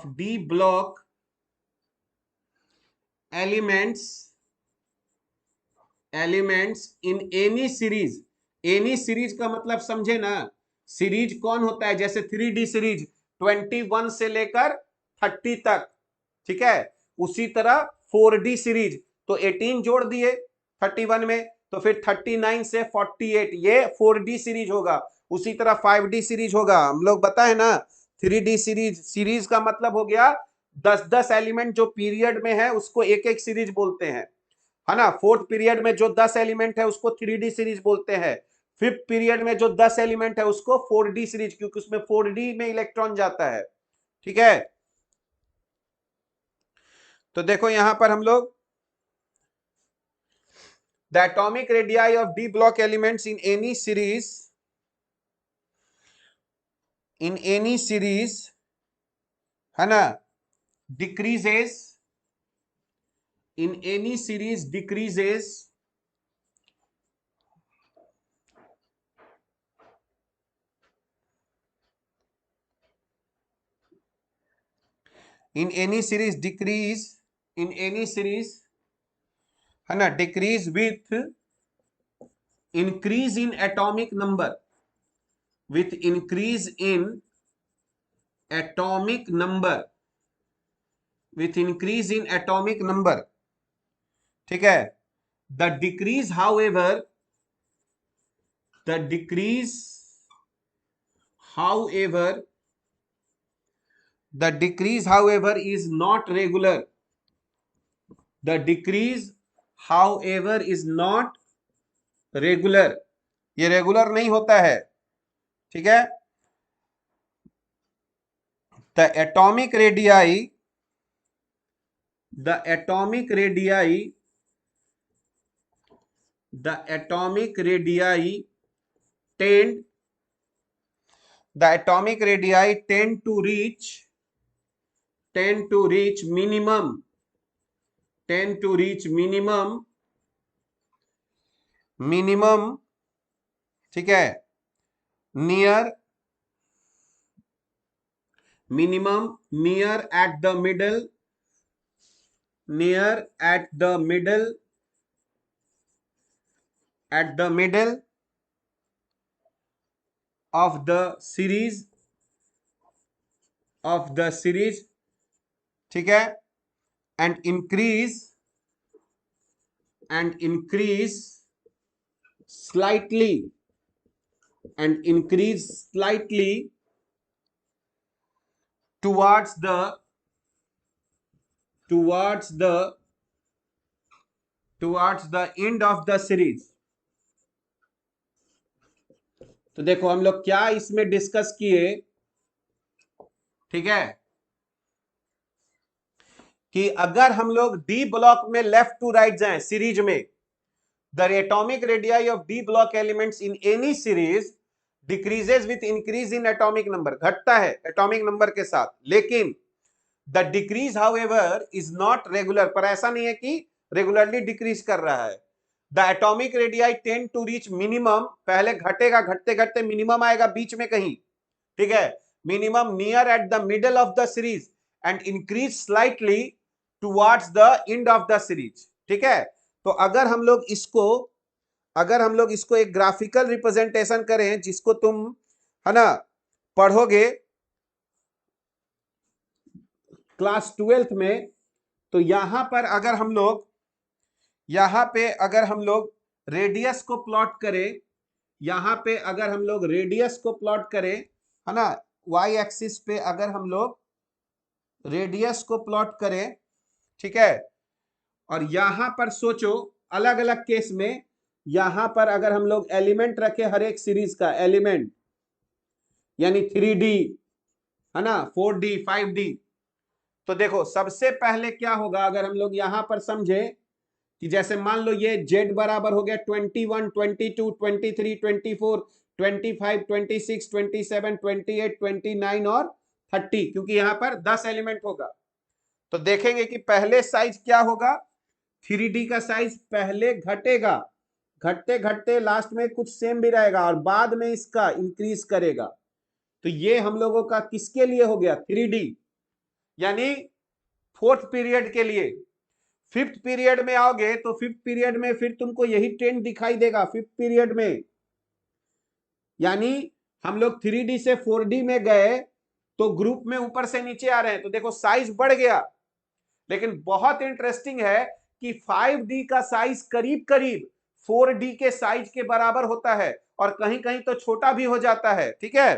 A: D block elements in any series. Any series का मतलब समझे ना, सीरीज कौन होता है, जैसे 3D सीरीज 21 से लेकर 30 तक, ठीक है। उसी तरह 4D सीरीज तो 18 जोड़ दिए 31 में, तो फिर 39 से 48 ये 4D सीरीज होगा। उसी तरह 5D सीरीज होगा। हम लोग बताए ना 3D सीरीज का मतलब हो गया 10-10 एलिमेंट जो पीरियड में है उसको एक एक सीरीज बोलते हैं, है ना। फोर्थ पीरियड में जो 10 एलिमेंट है उसको 3D सीरीज बोलते हैं। फिफ्थ पीरियड में जो 10 एलिमेंट है उसको 4D सीरीज, क्योंकि उसमें 4D में इलेक्ट्रॉन जाता है, ठीक है। तो देखो यहां पर हम लोग the atomic radii of D block elements in any series है ना decreases, in any series decreases in any series है ना decrease with increase in atomic number, with increase in atomic number, with increase in atomic number, ठीक है। the decrease however the decrease however the decrease however is not regular, the decrease however is not regular, ये regular नहीं होता है, ठीक है। the atomic radii the atomic radii the atomic radii tend the atomic radii tend to reach minimum ठीक है near at the middle of the series, ठीक है। and increase slightly towards the end of the series। तो देखो हम लोग क्या इसमें डिस्कस किए, ठीक है, कि अगर हम लोग डी ब्लॉक में लेफ्ट टू राइट जाएं सीरीज में, the atomic radii of D block elements in any series decreases with increase in atomic number, घटता है एटॉमिक नंबर के साथ, लेकिन the decrease however is not regular, पर ऐसा नहीं है कि रेगुलरली डिक्रीज कर रहा है। The atomic radii tend to reach minimum, पहले घटेगा, घटते घटते मिनिमम आएगा बीच में कहीं, ठीक है, minimum near at the middle of the series and increase slightly towards the end of the series, ठीक है। तो अगर हम लोग इसको अगर हम लोग इसको एक ग्राफिकल रिप्रेजेंटेशन करें, जिसको तुम है ना पढ़ोगे क्लास 12th में, तो यहां पर अगर हम लोग यहां पे अगर हम लोग रेडियस को प्लॉट करें, यहां पे अगर हम लोग रेडियस को प्लॉट करें, है ना, वाई एक्सिस पे अगर हम लोग रेडियस को प्लॉट करें, ठीक है, और यहां पर सोचो अलग अलग केस में, यहां पर अगर हम लोग एलिमेंट रखे हर एक सीरीज का एलिमेंट, यानी 3D, है ना, 4D 5D, तो देखो सबसे पहले क्या होगा अगर हम लोग यहां पर समझे कि जैसे मान लो ये z बराबर हो गया 21, 22, 23, 24, 25, 26, 27, 28, 29 और 30, क्योंकि यहां पर 10 एलिमेंट होगा। तो देखेंगे कि पहले साइज क्या होगा, 3D का साइज पहले घटेगा, घटते घटते लास्ट में कुछ सेम भी रहेगा और बाद में इसका इंक्रीज करेगा। तो ये हम लोगों का किसके लिए हो गया, 3D, यानी फोर्थ पीरियड के लिए। फिफ्थ पीरियड में आओगे तो फिफ्थ पीरियड में फिर तुमको यही ट्रेंड दिखाई देगा फिफ्थ पीरियड में, यानी हम लोग 3D से 4D में गए तो ग्रुप में ऊपर से नीचे आ रहे हैं, तो देखो साइज बढ़ गया। लेकिन बहुत इंटरेस्टिंग है कि 5D का साइज करीब करीब 4D के साइज के बराबर होता है और कहीं कहीं तो छोटा भी हो जाता है, ठीक है।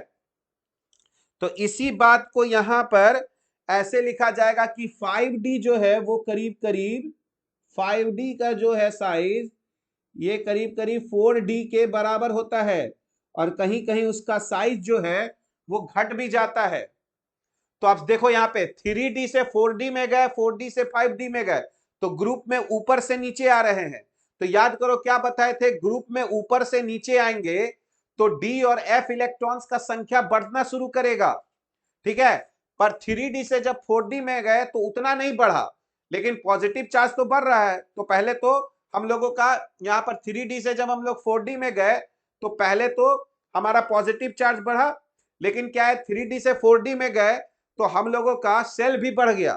A: तो इसी बात को यहां पर ऐसे लिखा जाएगा कि 5D जो है वो करीब करीब 5D का जो है साइज ये करीब करीब 4D के बराबर होता है और कहीं कहीं उसका साइज जो है वो घट भी जाता है। तो आप देखो यहाँ पे 3D से 4D में गए, 4D से 5D में गए, तो ग्रुप में ऊपर से नीचे आ रहे हैं। तो याद करो क्या बताए थे, ग्रुप में ऊपर से नीचे आएंगे तो D और F इलेक्ट्रॉन्स का संख्या बढ़ना शुरू करेगा, ठीक है। पर 3D से जब 4D में गए तो उतना नहीं बढ़ा, लेकिन पॉजिटिव चार्ज तो बढ़ रहा है। तो पहले तो हम लोगों का यहाँ पर 3D से जब हम लोग 4D में गए तो पहले तो हमारा पॉजिटिव चार्ज बढ़ा, लेकिन क्या है 3D से 4D में गए तो हम लोगों का सेल भी बढ़ गया।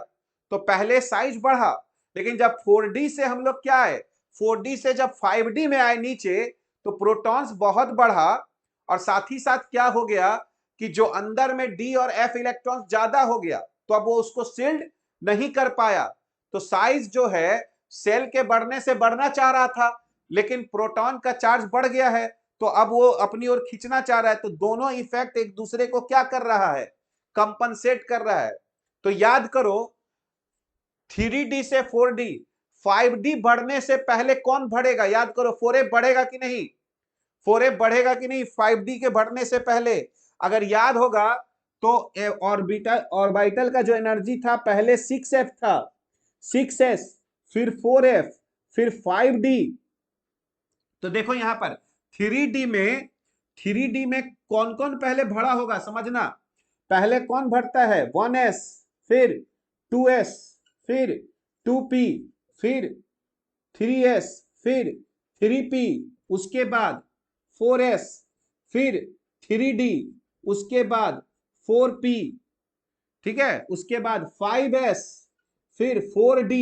A: तो पहले साइज बढ़ा, लेकिन जब 4D से हम लोग क्या है 4D से जब 5D में आए नीचे तो प्रोटॉन्स बहुत बढ़ा और साथ ही साथ क्या हो गया कि जो अंदर में D और F इलेक्ट्रॉन्स ज्यादा हो गया तो अब वो उसको सील्ड नहीं कर पाया। तो साइज जो है सेल के बढ़ने से बढ़ना चाह रहा था, लेकिन प्रोटॉन का चार्ज बढ़ गया है तो अब वो अपनी ओर खींचना चाह रहा है। तो दोनों इफेक्ट एक दूसरे को क्या कर रहा है, कंपनसेट कर रहा है। तो याद करो 3D से 4D, 5D बढ़ने से पहले कौन बढ़ेगा, याद करो 4F बढ़ेगा कि नहीं, 4F बढ़ेगा कि नहीं 5D के बढ़ने से पहले। अगर याद होगा तो ऑर्बिटल का जो एनर्जी था पहले 6F था, 6S, फिर 4F, फिर 5D। तो देखो यहां पर 3D में कौन कौन पहले बढ़ा होगा समझना। पहले कौन बढ़ता है, 1S, फिर 2S, फिर 2P, फिर 3S, फिर 3P, उसके बाद 4S, फिर 3D, उसके बाद 4P, ठीक है, उसके बाद 5S, फिर 4D,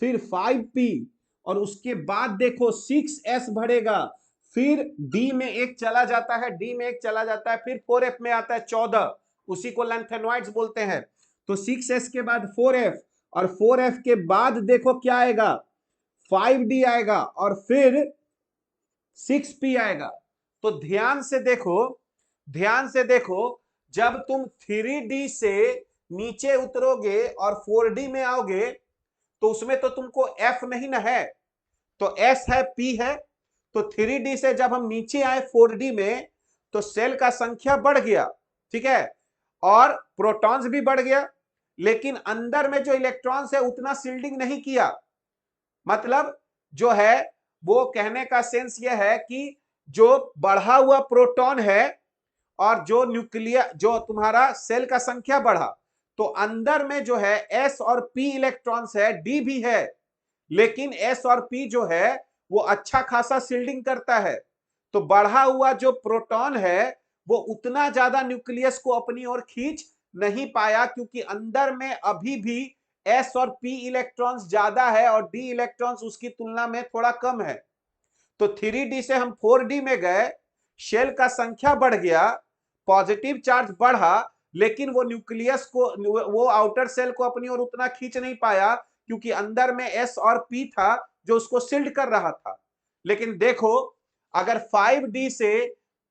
A: फिर 5P, और उसके बाद देखो 6S बढ़ेगा, फिर D में एक चला जाता है, D में एक चला जाता है, फिर 4F में आता है 14, उसी को लैंथेनॉइड्स बोलते हैं। तो 6S के बाद 4F और 4F के बाद देखो क्या आएगा, 5D आएगा और फिर 6P आएगा। तो ध्यान से देखो, ध्यान से देखो, जब तुम 3D से नीचे उतरोगे और 4D में आओगे तो उसमें तो तुमको F नहीं ना है, तो S है, P है। तो 3D से जब हम नीचे आए 4D में तो सेल का संख्या बढ़ गया, ठीक है, और प्रोटॉन्स भी बढ़ गया, लेकिन अंदर में जो इलेक्ट्रॉन्स है उतना सील्डिंग नहीं किया। मतलब जो है वो कहने का सेंस यह है कि जो बढ़ा हुआ प्रोटॉन है और जो न्यूक्लियर जो तुम्हारा सेल का संख्या बढ़ा, तो अंदर में जो है S और P इलेक्ट्रॉन्स है, D भी है, लेकिन S और P जो है वो अच्छा खासा सील्डिंग करता है। तो बढ़ा हुआ जो प्रोटॉन है वो उतना ज्यादा न्यूक्लियस को अपनी ओर खींच नहीं पाया, क्योंकि अंदर में अभी भी S और P इलेक्ट्रॉन्स ज्यादा है और D इलेक्ट्रॉन्स उसकी तुलना में थोड़ा कम है। तो 3D से हम 4D में गए, शेल का संख्या बढ़ गया, पॉजिटिव चार्ज बढ़ा, लेकिन वो न्यूक्लियस को, वो आउटर सेल को अपनी ओर उतना खींच नहीं पाया, क्योंकि अंदर में S और P था जो उसको शिल्ड कर रहा था। लेकिन देखो, अगर 5D से,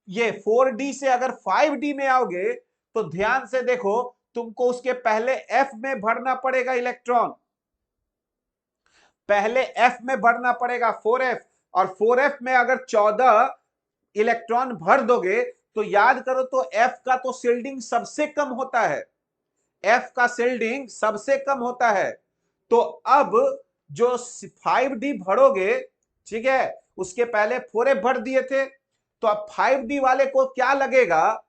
A: ये 4D से अगर 5D में आओगे तो ध्यान से देखो, तुमको उसके पहले F में भरना पड़ेगा इलेक्ट्रॉन, पहले F में भरना पड़ेगा 4F, और 4F में अगर 14 इलेक्ट्रॉन भर दोगे तो याद करो, तो F का तो शिल्डिंग सबसे कम होता है, F का शिल्डिंग सबसे कम होता है। तो अब जो 5D भरोगे, ठीक है, उसके पहले 4F भर दिए थे, तो अब 5D वाले को क्या लगेगा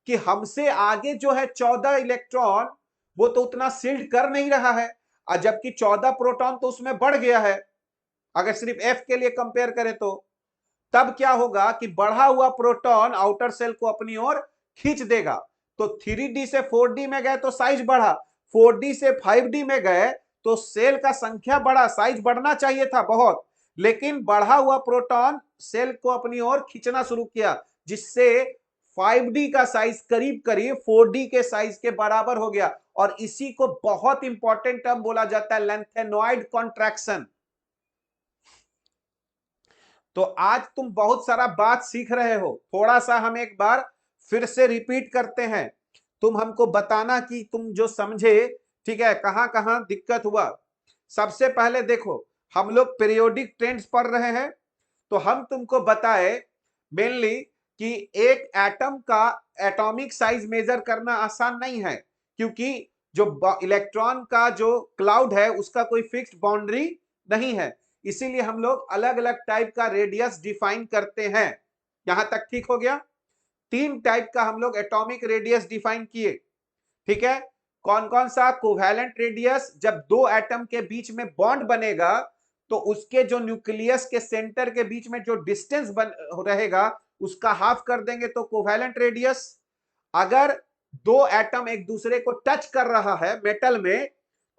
A: कि हमसे आगे जो है 14 इलेक्ट्रॉन, वो तो उतना शिल्ड कर नहीं रहा है, और जबकि 14 प्रोटॉन तो उसमें बढ़ गया है, अगर सिर्फ F के लिए कंपेयर करें तो। तब क्या होगा कि बढ़ा हुआ प्रोटॉन आउटर सेल को अपनी ओर खींच देगा। तो 3D से 4D में गए तो साइज बढ़ा, 4D से 5D में गए तो सेल का संख्या बढ़ा, साइज बढ़ना चाहिए था बहुत, लेकिन बढ़ा हुआ प्रोटॉन सेल को अपनी ओर खींचना शुरू किया, जिससे 5D का साइज करीब करीब 4D के साइज के बराबर हो गया। और इसी को बहुत इंपॉर्टेंट टर्म बोला जाता है, लेंथेनॉइड कॉन्ट्रैक्शन। तो आज तुम बहुत सारा बात सीख रहे हो, थोड़ा सा हम एक बार फिर से रिपीट करते हैं, तुम हमको बताना कि तुम जो समझे, ठीक है, कहां कहां दिक्कत हुआ। सबसे पहले देखो, हम लोग पीरियोडिक ट्रेंड्स पढ़ रहे हैं, तो हम तुमको बताए मेनली कि एक एटम का एटॉमिक साइज मेजर करना आसान नहीं है, क्योंकि जो इलेक्ट्रॉन का जो क्लाउड है उसका कोई फिक्स्ड बाउंड्री नहीं है, इसीलिए हम लोग अलग अलग टाइप का रेडियस डिफाइन करते हैं। यहां तक ठीक हो गया? 3 टाइप का हम लोग एटॉमिक रेडियस डिफाइन किए, ठीक है। कौन कौन सा? कोवैलेंट रेडियस, जब दो एटम के बीच में बॉन्ड बनेगा तो उसके जो न्यूक्लियस के सेंटर के बीच में जो डिस्टेंस बन रहेगा उसका हाफ कर देंगे तो कोवैलेंट रेडियस। अगर दो एटम एक दूसरे को टच कर रहा है मेटल में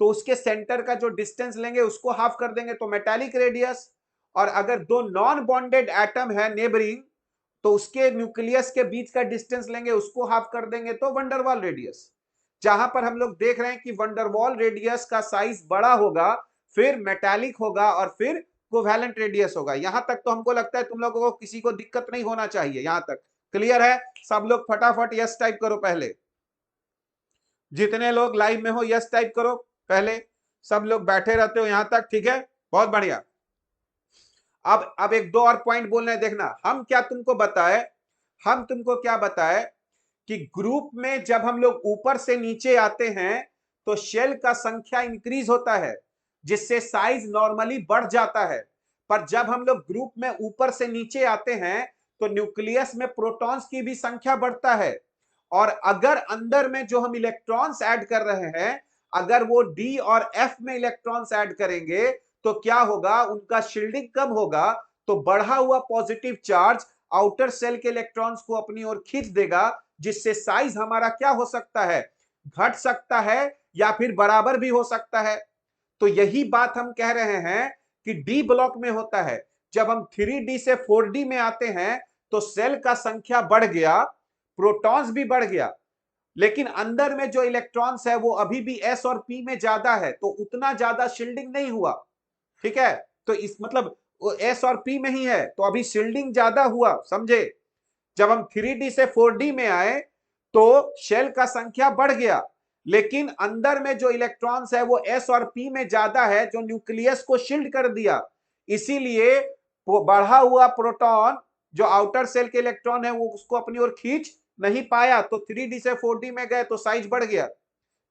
A: तो उसके सेंटर का जो डिस्टेंस लेंगे उसको हाफ कर देंगे तो मेटालिक रेडियस। और अगर दो नॉन बॉन्डेड एटम है नेबरिंग तो उसके न्यूक्लियस के बीच का डिस्टेंस लेंगे, उसको हाफ कर देंगे तो वंडरवॉल रेडियस। जहां पर हम लोग देख रहे हैं कि वंडरवॉल रेडियस का साइज बड़ा होगा, फिर मेटालिक होगा और फिर कोवैलेंट रेडियस होगा। यहां तक तो हमको लगता है तुम लोगों को किसी को दिक्कत नहीं होना चाहिए। यहां तक क्लियर है? सब लोग फटाफट यस टाइप करो पहले, जितने लोग लाइव में हो यस टाइप करो पहले, सब लोग बैठे रहते हो यहां तक, ठीक है, बहुत बढ़िया। अब एक दो और पॉइंट बोलने देखना, हम क्या तुमको बताए, हम तुमको क्या बताए कि ग्रुप में जब हम लोग ऊपर से नीचे आते हैं तो शेल का संख्या इंक्रीज होता है, जिससे साइज नॉर्मली बढ़ जाता है। पर जब हम लोग ग्रुप में ऊपर से नीचे आते हैं तो न्यूक्लियस में प्रोटॉन्स की भी संख्या बढ़ता है, और अगर अंदर में जो हम इलेक्ट्रॉन्स ऐड कर रहे हैं, अगर वो डी और एफ में इलेक्ट्रॉन्स ऐड करेंगे तो क्या होगा, उनका शील्डिंग कम होगा, तो बढ़ा हुआ पॉजिटिव चार्ज आउटर सेल के इलेक्ट्रॉन्स को अपनी ओर खींच देगा, जिससे साइज हमारा क्या हो सकता है, घट सकता है या फिर बराबर भी हो सकता है। तो यही बात हम कह रहे हैं कि डी ब्लॉक में होता है, जब हम 3D से 4D में आते हैं तो सेल का संख्या बढ़ गया, प्रोटॉन्स भी बढ़ गया, लेकिन अंदर में जो इलेक्ट्रॉन्स है वो अभी भी S और P में ज्यादा है, तो उतना ज्यादा शील्डिंग नहीं हुआ, ठीक है। तो इस मतलब S और P में ही है तो अभी शील्डिंग ज्यादा हुआ, समझे। जब हम 3D से 4D में आए तो शेल का संख्या बढ़ गया, लेकिन अंदर में जो इलेक्ट्रॉन्स है वो S और P में ज्यादा है, जो न्यूक्लियस को शील्ड कर दिया, इसीलिए वो बढ़ा हुआ प्रोटॉन जो आउटर सेल के इलेक्ट्रॉन है वो उसको अपनी ओर खींच नहीं पाया, तो 3D से 4D में गए तो साइज बढ़ गया।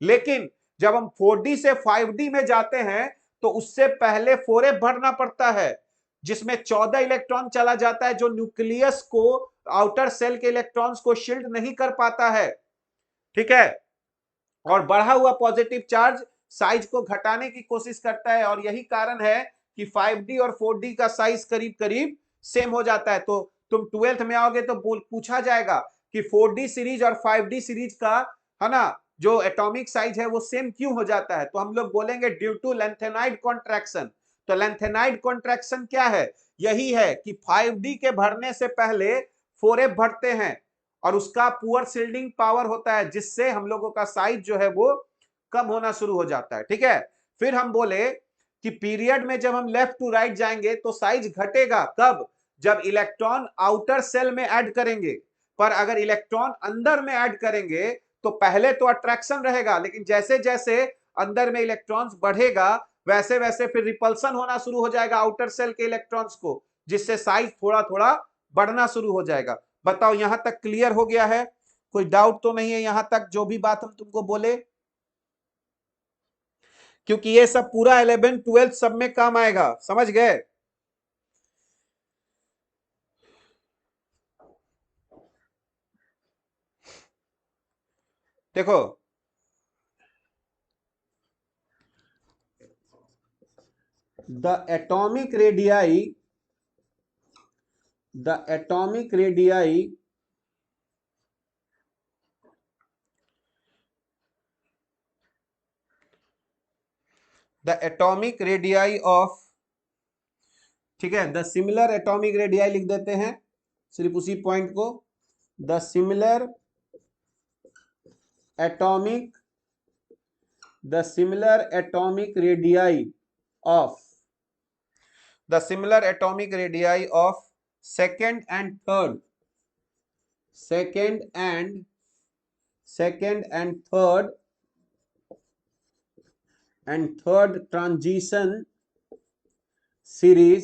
A: लेकिन जब हम 4D से 5D में जाते हैं तो उससे पहले 4F भरना पड़ता है, जिसमें 14 इलेक्ट्रॉन चला जाता है, जो न्यूक्लियस को, आउटर सेल के इलेक्ट्रॉन्स को शील्ड नहीं कर पाता है, ठीक है। और बढ़ा हुआ पॉजिटिव चार्ज साइज को घटाने की कोशिश करता है, और यही कारण है कि 5D और 4D का साइज करीब करीब सेम हो जाता है। तो तुम 12th में आओगे तो पूछा जाएगा कि 4D सीरीज और 5D सीरीज का, है ना, जो एटॉमिक साइज है वो सेम क्यों हो जाता है, तो हम लोग बोलेंगे ड्यू टू लेंथेनाइड कॉन्ट्रैक्शन। तो लेंथेनाइड कॉन्ट्रैक्शन क्या है? यही है कि 5d के भरने से पहले 4f भरते हैं और उसका पुअर शील्डिंग पावर होता है, जिससे हम लोगों का साइज जो है वो कम होना शुरू हो जाता है। ठीक है, फिर हम बोले कि पीरियड में जब हम लेफ्ट टू राइट जाएंगे तो साइज घटेगा। कब? जब इलेक्ट्रॉन आउटर सेल में ऐड करेंगे। पर अगर इलेक्ट्रॉन अंदर में ऐड करेंगे तो पहले तो अट्रैक्शन रहेगा, लेकिन जैसे जैसे अंदर में इलेक्ट्रॉन्स बढ़ेगा वैसे वैसे फिर रिपल्सन होना शुरू हो जाएगा आउटर सेल के इलेक्ट्रॉन्स को, जिससे साइज थोड़ा थोड़ा बढ़ना शुरू हो जाएगा। बताओ यहां तक क्लियर हो गया है? कोई डाउट तो नहीं है यहां तक जो भी बात हम तुमको बोले? क्योंकि ये सब पूरा 11 12 सब में काम आएगा, समझ गए? देखो the atomic radii the atomic radii of, ठीक है, द सिमिलर एटॉमिक रेडियाई लिख देते हैं सिर्फ उसी पॉइंट को। The similar atomic radii of second and third transition series,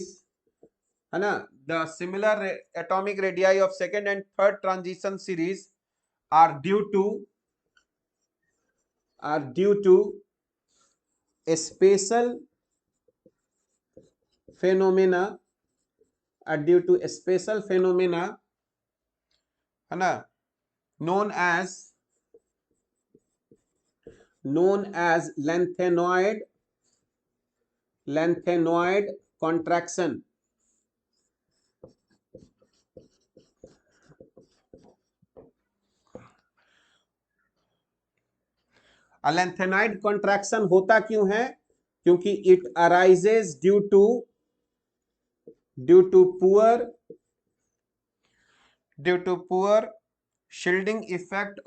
A: है ना? The similar atomic radii of second and third transition series are due to special phenomena, है ना, known as lengthenoid contraction। Lanthanide contraction होता क्यों है? क्योंकि it arises due to poor shielding effect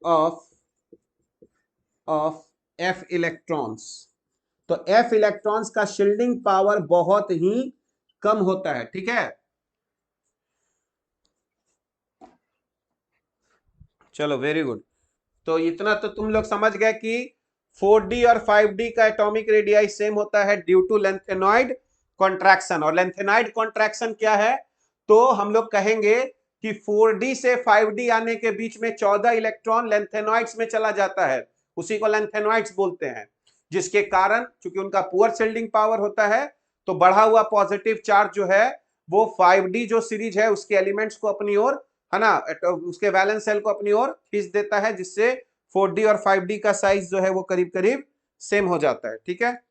A: of F electrons. तो F electrons का shielding power बहुत ही कम होता है। ठीक है, चलो वेरी गुड। तो इतना तो तुम लोग समझ गए कि 4d और 5d का एटॉमिक रेडियाई सेम होता है ड्यू टू लेंथेनॉइड कॉन्ट्रैक्शन। और लेंथेनॉइड कॉन्ट्रैक्शन क्या है? तो हम लोग कहेंगे कि 4d से 5d आने के बीच में 14 इलेक्ट्रॉन लेंथेनॉइड्स में चला जाता है, उसी को लेंथेनॉइड्स बोलते हैं, जिसके कारण चूंकि उनका पुअर शील्डिंग पावर होता है तो बढ़ा हुआ पॉजिटिव चार्ज जो है वो 5d जो सीरीज है उसके एलिमेंट्स को अपनी ओर, है ना, उसके वैलेंस सेल को अपनी ओर खींच देता है, जिससे 4d और 5d का साइज जो है वो करीब करीब सेम हो जाता है। ठीक है,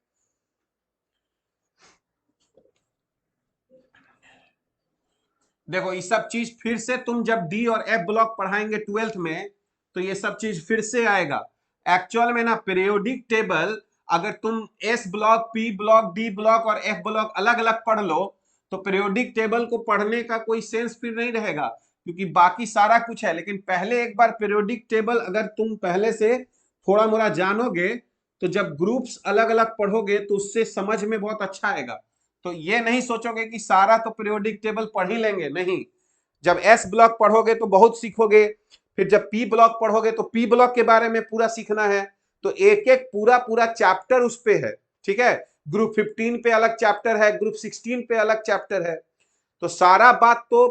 A: देखो ये सब चीज फिर से तुम जब डी और एफ ब्लॉक पढ़ाएंगे 12th में तो ये सब चीज फिर से आएगा। एक्चुअल में ना पीरियोडिक टेबल अगर तुम S block, P block, D block और एफ ब्लॉक अलग अलग पढ़ लो तो पीरियोडिक टेबल को पढ़ने का कोई सेंस फिर नहीं रहेगा, क्योंकि बाकी सारा कुछ है। लेकिन पहले एक बार पीरियोडिक टेबल अगर तुम पहले से थोड़ा मोड़ा जानोगे तो जब ग्रुप्स अलग अलग पढ़ोगे तो उससे समझ में बहुत अच्छा आएगा। तो ये नहीं सोचोगे कि सारा तो पीरियोडिक टेबल पढ़ ही लेंगे, नहीं। जब एस ब्लॉक पढ़ोगे तो बहुत सीखोगे, फिर जब पी ब्लॉक पढ़ोगे तो पी ब्लॉक के बारे में पूरा सीखना है। तो एक एक पूरा पूरा चैप्टर उस पे है। ठीक है, ग्रुप 15 पे अलग चैप्टर है, ग्रुप 16 पे अलग चैप्टर है। तो सारा बात तो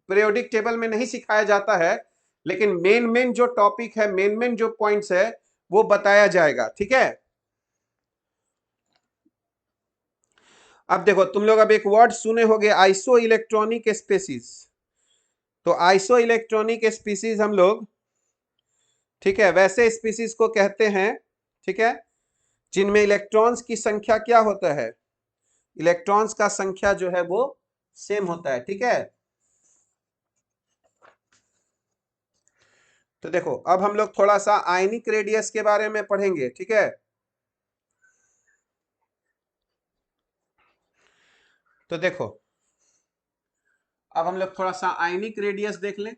A: पीरियोडिक टेबल में नहीं सिखाया जाता है, लेकिन मेन मेन जो टॉपिक है, मेन मेन जो पॉइंट्स है वो बताया जाएगा। ठीक है, अब देखो तुम लोग अब एक वर्ड सुने होंगे आइसो इलेक्ट्रॉनिक स्पीसीज। तो आइसो इलेक्ट्रॉनिक स्पीसीज हम लोग, ठीक है, वैसे स्पीसीज को कहते हैं, ठीक है, जिनमें इलेक्ट्रॉन्स की संख्या क्या होता है? इलेक्ट्रॉन्स का संख्या जो है वो सेम होता है। ठीक है, तो देखो अब हम लोग थोड़ा सा आयनिक रेडियस के बारे में पढ़ेंगे, ठीक है। तो देखो अब हम लोग थोड़ा सा आयनिक रेडियस देख लें।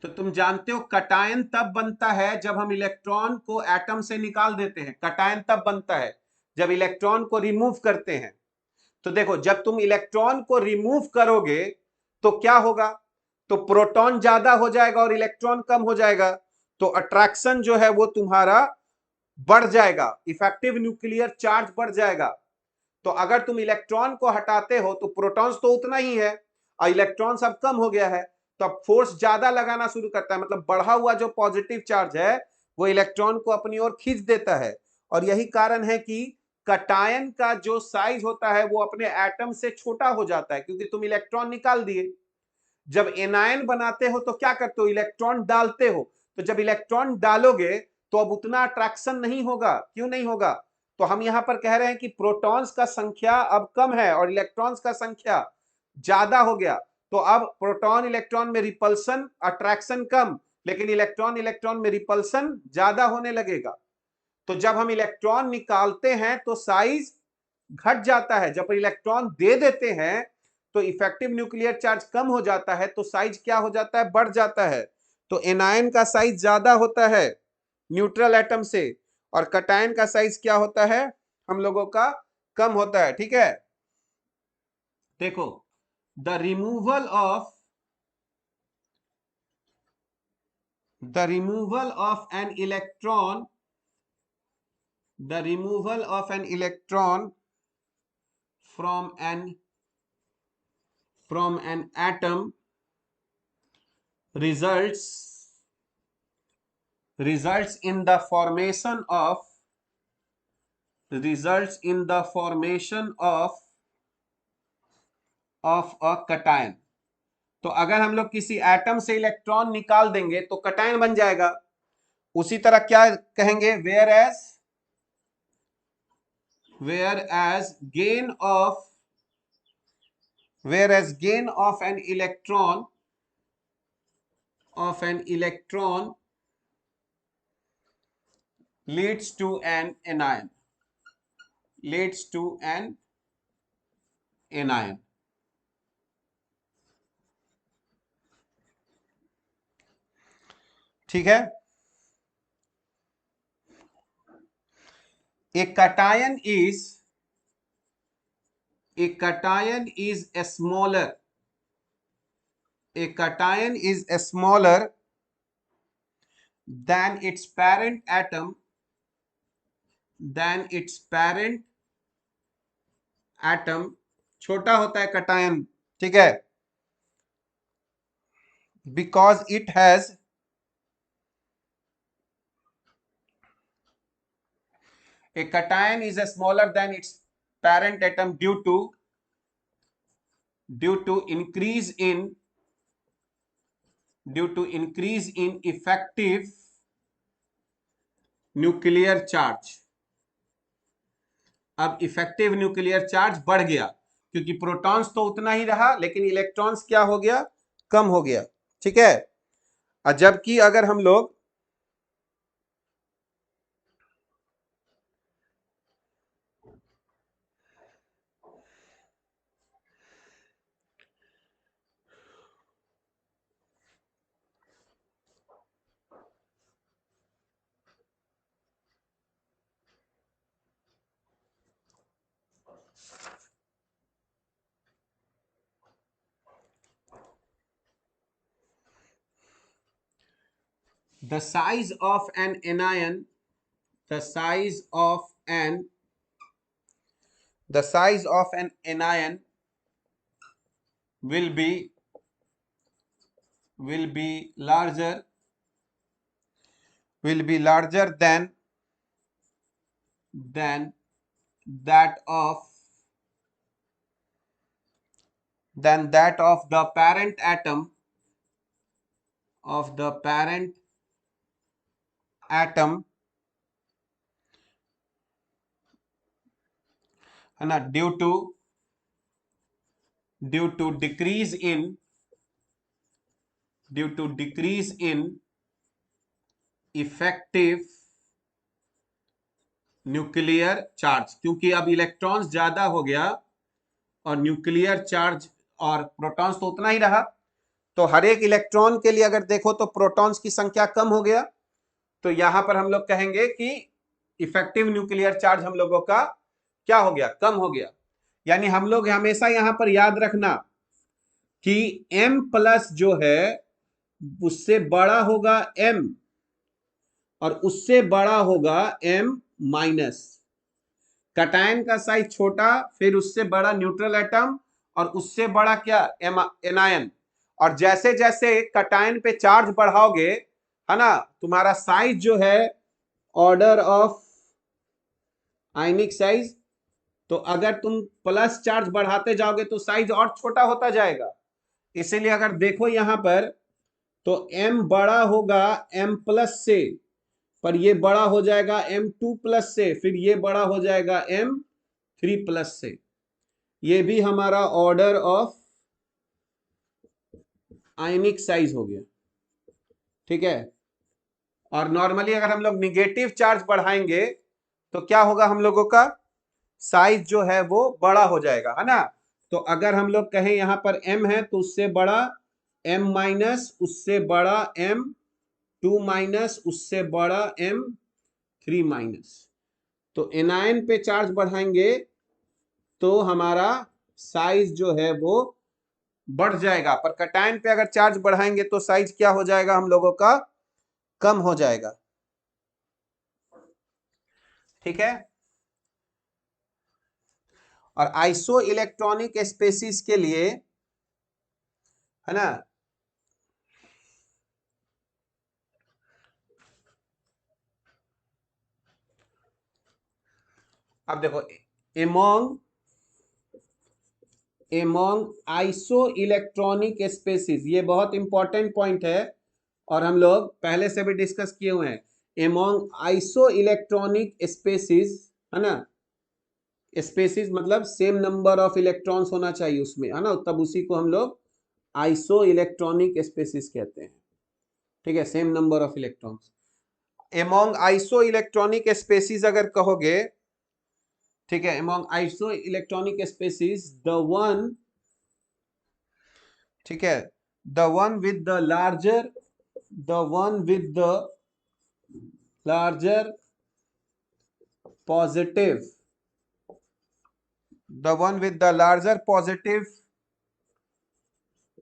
A: तो तुम जानते हो कटायन तब बनता है जब हम इलेक्ट्रॉन को एटम से निकाल देते हैं। कटायन तब बनता है जब इलेक्ट्रॉन को रिमूव करते हैं। तो देखो जब तुम इलेक्ट्रॉन को रिमूव करोगे तो क्या होगा, तो प्रोटॉन ज्यादा हो जाएगा और इलेक्ट्रॉन कम हो जाएगा। तो अट्रैक्शन जो है वो तुम्हारा बढ़ जाएगा, इफेक्टिव न्यूक्लियर चार्ज बढ़ जाएगा। तो अगर तुम इलेक्ट्रॉन को हटाते हो तो प्रोटॉन्स तो उतना ही है और इलेक्ट्रॉन सब कम हो गया है, तो अब फोर्स ज्यादा लगाना शुरू करता है, मतलब बढ़ा हुआ जो पॉजिटिव चार्ज है वो इलेक्ट्रॉन को अपनी ओर खींच देता है। और यही कारण है कि कटायन का जो साइज होता है वो अपने एटम से छोटा हो जाता है, क्योंकि तुम इलेक्ट्रॉन निकाल दिए। जब एनायन बनाते हो तो क्या करते हो, इलेक्ट्रॉन डालते हो। तो जब इलेक्ट्रॉन डालोगे तो अब उतना अट्रैक्शन नहीं होगा। क्यों नहीं होगा, तो हम यहां पर कह रहे हैं कि प्रोटॉन्स का संख्या अब कम है और इलेक्ट्रॉन्स का संख्या ज्यादा हो गया। तो अब प्रोटॉन इलेक्ट्रॉन में रिपल्सन अट्रैक्शन कम, लेकिन इलेक्ट्रॉन इलेक्ट्रॉन में रिपल्सन ज्यादा होने लगेगा। तो जब हम इलेक्ट्रॉन निकालते हैं तो साइज घट जाता है, जब इलेक्ट्रॉन दे देते हैं तो इफेक्टिव न्यूक्लियर चार्ज कम हो जाता है, तो साइज क्या हो जाता है, बढ़ जाता है। तो एनायन का साइज ज्यादा होता है न्यूट्रल एटम से, और कटायन का साइज क्या होता है, हम लोगों का कम होता है, ठीक है। देखो the removal of an electron, the removal of an electron from an atom results in the formation of a cation। तो अगर हम लोग किसी एटम से इलेक्ट्रॉन निकाल देंगे तो कटायन बन जाएगा। उसी तरह क्या कहेंगे, whereas gain of an electron leads to an anion, ठीक है। A cation is smaller. A cation is smaller than its parent atom, छोटा होता है कटायन, ठीक है, because it has a cation is smaller than its parent atom due to increase in effective nuclear charge. अब effective nuclear charge बढ़ गया, क्योंकि protons तो उतना ही रहा लेकिन इलेक्ट्रॉन्स क्या हो गया, कम हो गया, ठीक है। जबकि अगर हम लोग the size of an anion the size of an anion will be larger than that of the parent atom है ना, due to decrease in due to decrease in effective nuclear charge, क्योंकि अब इलेक्ट्रॉन्स ज्यादा हो गया और nuclear charge और protons तो उतना ही रहा, तो हर एक इलेक्ट्रॉन के लिए अगर देखो तो प्रोटॉन्स की संख्या कम हो गया, तो यहां पर हम लोग कहेंगे कि इफेक्टिव न्यूक्लियर चार्ज हम लोगों का क्या हो गया, कम हो गया। यानी हम लोग हमेशा यहां पर याद रखना कि M प्लस जो है उससे बड़ा होगा M और उससे बड़ा होगा M माइनस। कटायन का साइज छोटा, फिर उससे बड़ा न्यूट्रल एटम और उससे बड़ा क्या, एनायन। और जैसे जैसे कटायन पे चार्ज बढ़ाओगे, है ना, तुम्हारा साइज जो है ऑर्डर ऑफ आयनिक साइज, तो अगर तुम प्लस चार्ज बढ़ाते जाओगे तो साइज और छोटा होता जाएगा। इसीलिए अगर देखो यहां पर तो M बड़ा होगा M प्लस से, पर ये बड़ा हो जाएगा M2 प्लस से, फिर ये बड़ा हो जाएगा M3 प्लस से। ये भी हमारा ऑर्डर ऑफ आयनिक साइज हो गया, ठीक है। और नॉर्मली अगर हम लोग निगेटिव चार्ज बढ़ाएंगे तो क्या होगा, हम लोगों का साइज जो है वो बड़ा हो जाएगा, है ना। तो अगर हम लोग कहें यहां पर M है तो उससे बड़ा M माइनस, उससे बड़ा M2 माइनस, उससे बड़ा M3 माइनस। तो एनायन पे चार्ज बढ़ाएंगे तो हमारा साइज जो है वो बढ़ जाएगा, पर कटायन पे अगर चार्ज बढ़ाएंगे तो साइज क्या हो जाएगा हम लोगों का, कम हो जाएगा, ठीक है। और आइसो इलेक्ट्रॉनिक स्पेसीज के लिए, है ना, अब देखो एमोंग आइसो इलेक्ट्रॉनिक स्पेसीज, ये बहुत इंपॉर्टेंट पॉइंट है और हम लोग पहले से भी डिस्कस किए हुए हैं। एमोंग आइसो इलेक्ट्रॉनिक स्पेसीज, है ना, स्पेसीज मतलब सेम नंबर ऑफ इलेक्ट्रॉन्स होना चाहिए उसमें, है ना, तब उसी को हम लोग आइसो इलेक्ट्रॉनिक स्पेसीज कहते हैं, ठीक है, same number of electrons. Among iso electronic species अगर कहोगे, ठीक है, among iso electronic species the one, ठीक है, the one with the larger, the one with the larger positive, the one with the larger positive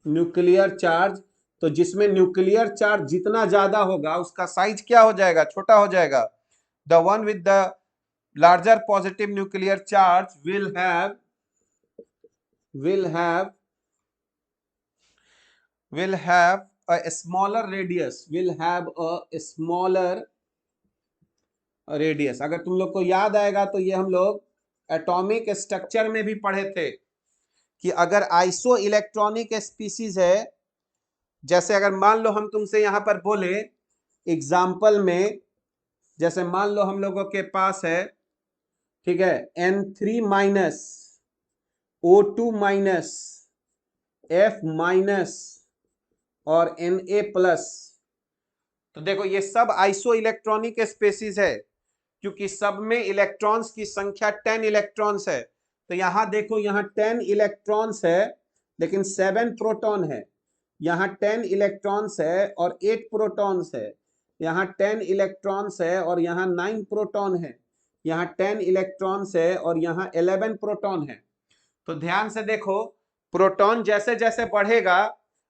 A: nuclear charge, तो जिसमें nuclear charge जितना ज्यादा होगा उसका साइज क्या हो जाएगा, छोटा हो जाएगा। The one with the larger positive nuclear charge will have will have a smaller radius, will have a smaller radius। अगर तुम लोग को याद आएगा तो ये हम लोग एटॉमिक स्ट्रक्चर में भी पढ़े थे कि अगर आइसो इलेक्ट्रॉनिक स्पीसीज है, जैसे अगर मान लो हम तुमसे यहां पर बोले एग्जाम्पल में, जैसे मान लो हम लोगों के पास है, ठीक है, N3 minus, O2 minus, F minus और Na प्लस, तो देखो ये सब आइसो इलेक्ट्रॉनिक स्पेसीज है, क्योंकि सब में इलेक्ट्रॉन्स की संख्या 10 इलेक्ट्रॉन्स है। तो यहां देखो, यहां 10 इलेक्ट्रॉन्स है लेकिन 7 प्रोटॉन है, यहां 10 इलेक्ट्रॉन्स है और 8 प्रोटॉन्स है, यहां 10 इलेक्ट्रॉन्स है और यहां 9 प्रोटॉन है, यहां 10 इलेक्ट्रॉन्स है और यहां 11 प्रोटॉन है। तो ध्यान से देखो, प्रोटॉन जैसे जैसे बढ़ेगा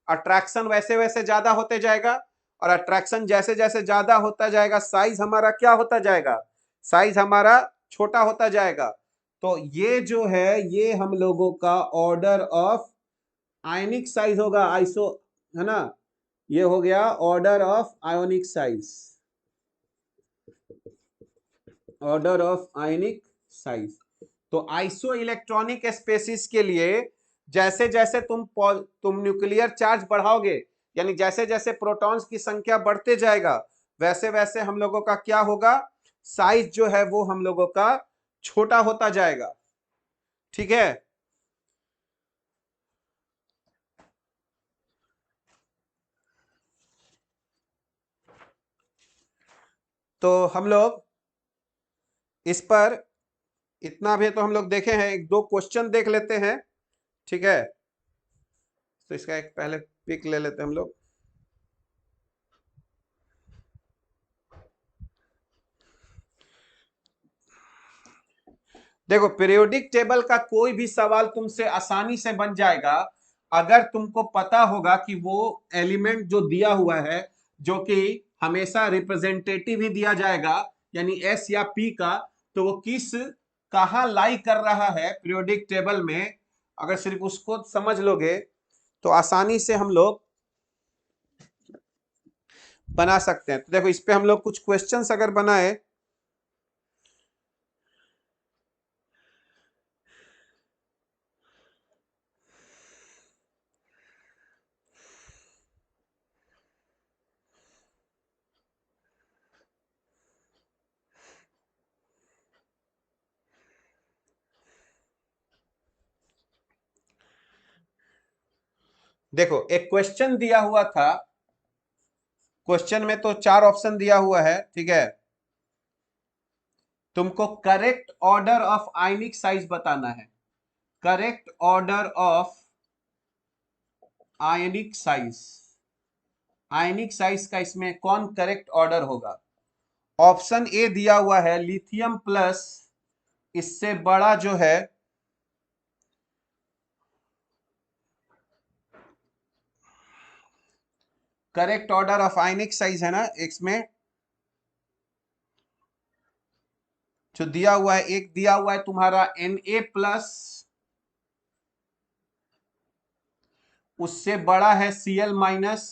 A: अट्रैक्शन वैसे वैसे ज्यादा होते जाएगा, और अट्रैक्शन जैसे जैसे ज्यादा होता जाएगा साइज हमारा क्या होता जाएगा, साइज हमारा छोटा होता जाएगा। तो ये जो है ये हम लोगों का ऑर्डर ऑफ आयनिक साइज होगा, आइसो, है ना, ये हो गया order of ionic size, order of ionic size. तो आइसो इलेक्ट्रॉनिक स्पेसीज के लिए जैसे जैसे तुम न्यूक्लियर चार्ज बढ़ाओगे, यानी जैसे जैसे प्रोटॉन्स की संख्या बढ़ते जाएगा, वैसे वैसे हम लोगों का क्या होगा, साइज जो है वो हम लोगों का छोटा होता जाएगा, ठीक है। तो हम लोग इस पर इतना भी तो हम लोग देखे हैं, एक दो क्वेश्चन देख लेते हैं, ठीक है। तो इसका एक पहले पिक ले लेते हैं हम लोग। देखो पीरियोडिक टेबल का कोई भी सवाल तुमसे आसानी से बन जाएगा अगर तुमको पता होगा कि वो एलिमेंट जो दिया हुआ है, जो कि हमेशा रिप्रेजेंटेटिव ही दिया जाएगा, यानी एस या पी का, तो वो किस कहाँ लाई कर रहा है पीरियोडिक टेबल में, अगर सिर्फ उसको समझ लोगे तो आसानी से हम लोग बना सकते हैं। तो देखो इस पे हम लोग कुछ क्वेश्चंस अगर बनाए, देखो एक क्वेश्चन दिया हुआ था, क्वेश्चन में तो 4 ऑप्शन दिया हुआ है, ठीक है। तुमको correct order of ionic size बताना है, correct order of ionic size, ionic size का इसमें कौन करेक्ट ऑर्डर होगा। ऑप्शन ए दिया हुआ है लिथियम प्लस इससे बड़ा जो है correct order of ionic size है ना, इसमें जो दिया हुआ है, एक दिया हुआ है तुम्हारा Na प्लस उससे बड़ा है Cl माइनस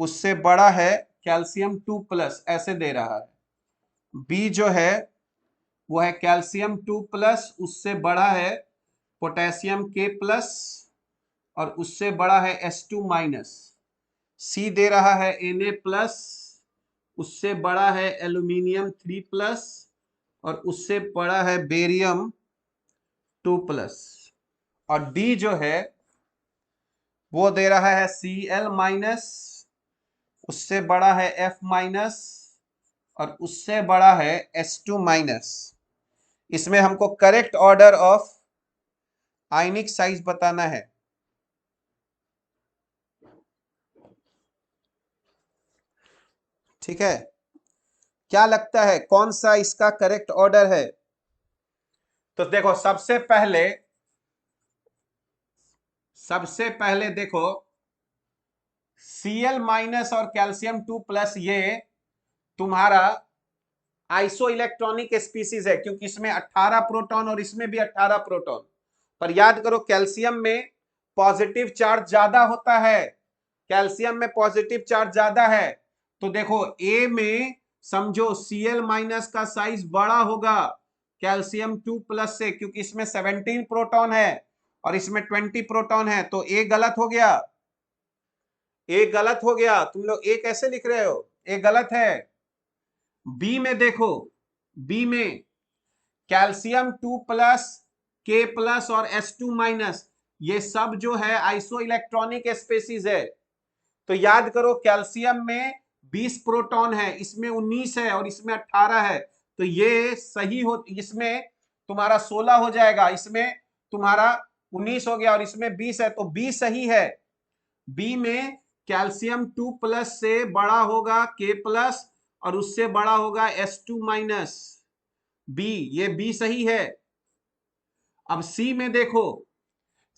A: उससे बड़ा है कैल्शियम 2 प्लस, ऐसे दे रहा है। बी जो है वो है कैल्शियम 2 प्लस उससे बड़ा है पोटेशियम K प्लस और उससे बड़ा है S2 माइनस। सी दे रहा है Na प्लस उससे बड़ा है एल्यूमिनियम 3 प्लस और उससे बड़ा है बेरियम 2 प्लस। और डी जो है वो दे रहा है Cl माइनस उससे बड़ा है F माइनस और उससे बड़ा है S2 माइनस। इसमें हमको correct order of ionic size बताना है, ठीक है। क्या लगता है कौन सा इसका करेक्ट ऑर्डर है। तो देखो सबसे पहले देखो Cl माइनस और कैल्शियम 2 प्लस ये तुम्हारा आइसो इलेक्ट्रॉनिक स्पीसीज है, क्योंकि इसमें 18 प्रोटॉन और इसमें भी 18 प्रोटॉन। पर याद करो कैल्शियम में पॉजिटिव चार्ज ज्यादा होता है, कैल्शियम में पॉजिटिव चार्ज ज्यादा है। तो देखो ए में समझो Cl माइनस का साइज बड़ा होगा कैल्शियम 2 प्लस से, क्योंकि इसमें 17 प्रोटॉन है और इसमें 20 प्रोटॉन है। तो ए गलत हो गया, ए गलत हो गया। तुम लोग ए कैसे लिख रहे हो, ए गलत है। बी में देखो, बी में कैल्शियम 2 प्लस K प्लस और S2 माइनस ये सब जो है आइसो इलेक्ट्रॉनिक स्पेसीज है। तो याद करो कैल्शियम में 20 प्रोटॉन है, इसमें 19 है और इसमें 18 है। तो ये सही हो, इसमें तुम्हारा 16 हो जाएगा, इसमें तुम्हारा 19 हो गया और इसमें 20 है, तो बी सही है। बी में कैल्शियम 2 प्लस से बड़ा होगा K प्लस और उससे बड़ा होगा S2 माइनस, बी, ये बी सही है। अब सी में देखो,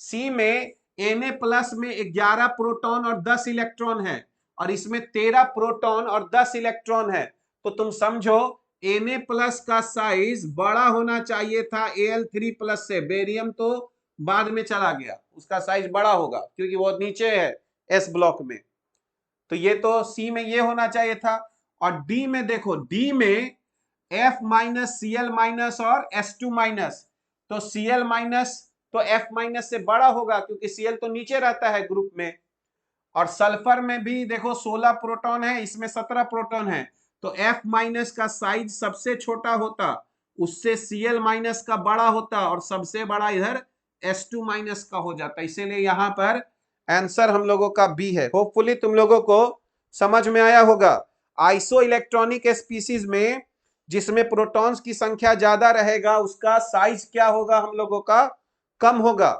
A: सी में Na प्लस में 11 प्रोटॉन और 10 इलेक्ट्रॉन है और इसमें 13 प्रोटॉन और 10 इलेक्ट्रॉन है। तो तुम समझो Na प्लस का साइज बड़ा होना चाहिए था Al3 प्लस से, बेरियम तो बाद में चला गया, उसका साइज बड़ा होगा क्योंकि वो नीचे है एस ब्लॉक में। तो ये तो सी में ये होना चाहिए था। और डी में देखो, डी में F माइनस Cl माइनस और S2 माइनस, तो Cl माइनस तो F माइनस से बड़ा होगा क्योंकि Cl तो नीचे रहता है ग्रुप में। और सल्फर में भी देखो 16 प्रोटॉन है, इसमें 17 प्रोटॉन है, तो F माइनस का साइज सबसे छोटा होता, उससे Cl माइनस का बड़ा होता और सबसे बड़ा इधर S2 माइनस का हो जाता। इसीलिए यहां पर आंसर हम लोगों का बी है। होपफुली तुम लोगों को समझ में आया होगा। आइसो इलेक्ट्रॉनिक स्पीसीज में जिसमें प्रोटॉन्स की संख्या ज्यादा रहेगा उसका साइज क्या होगा हम लोगों का, कम होगा।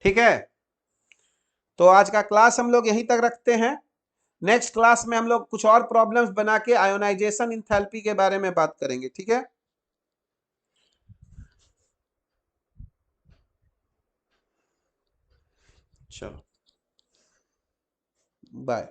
A: ठीक है, तो आज का क्लास हम लोग यहीं तक रखते हैं। नेक्स्ट क्लास में हम लोग कुछ और प्रॉब्लम्स बना के आयोनाइजेशन इंथैल्पी के बारे में बात करेंगे। ठीक है, चलो बाय।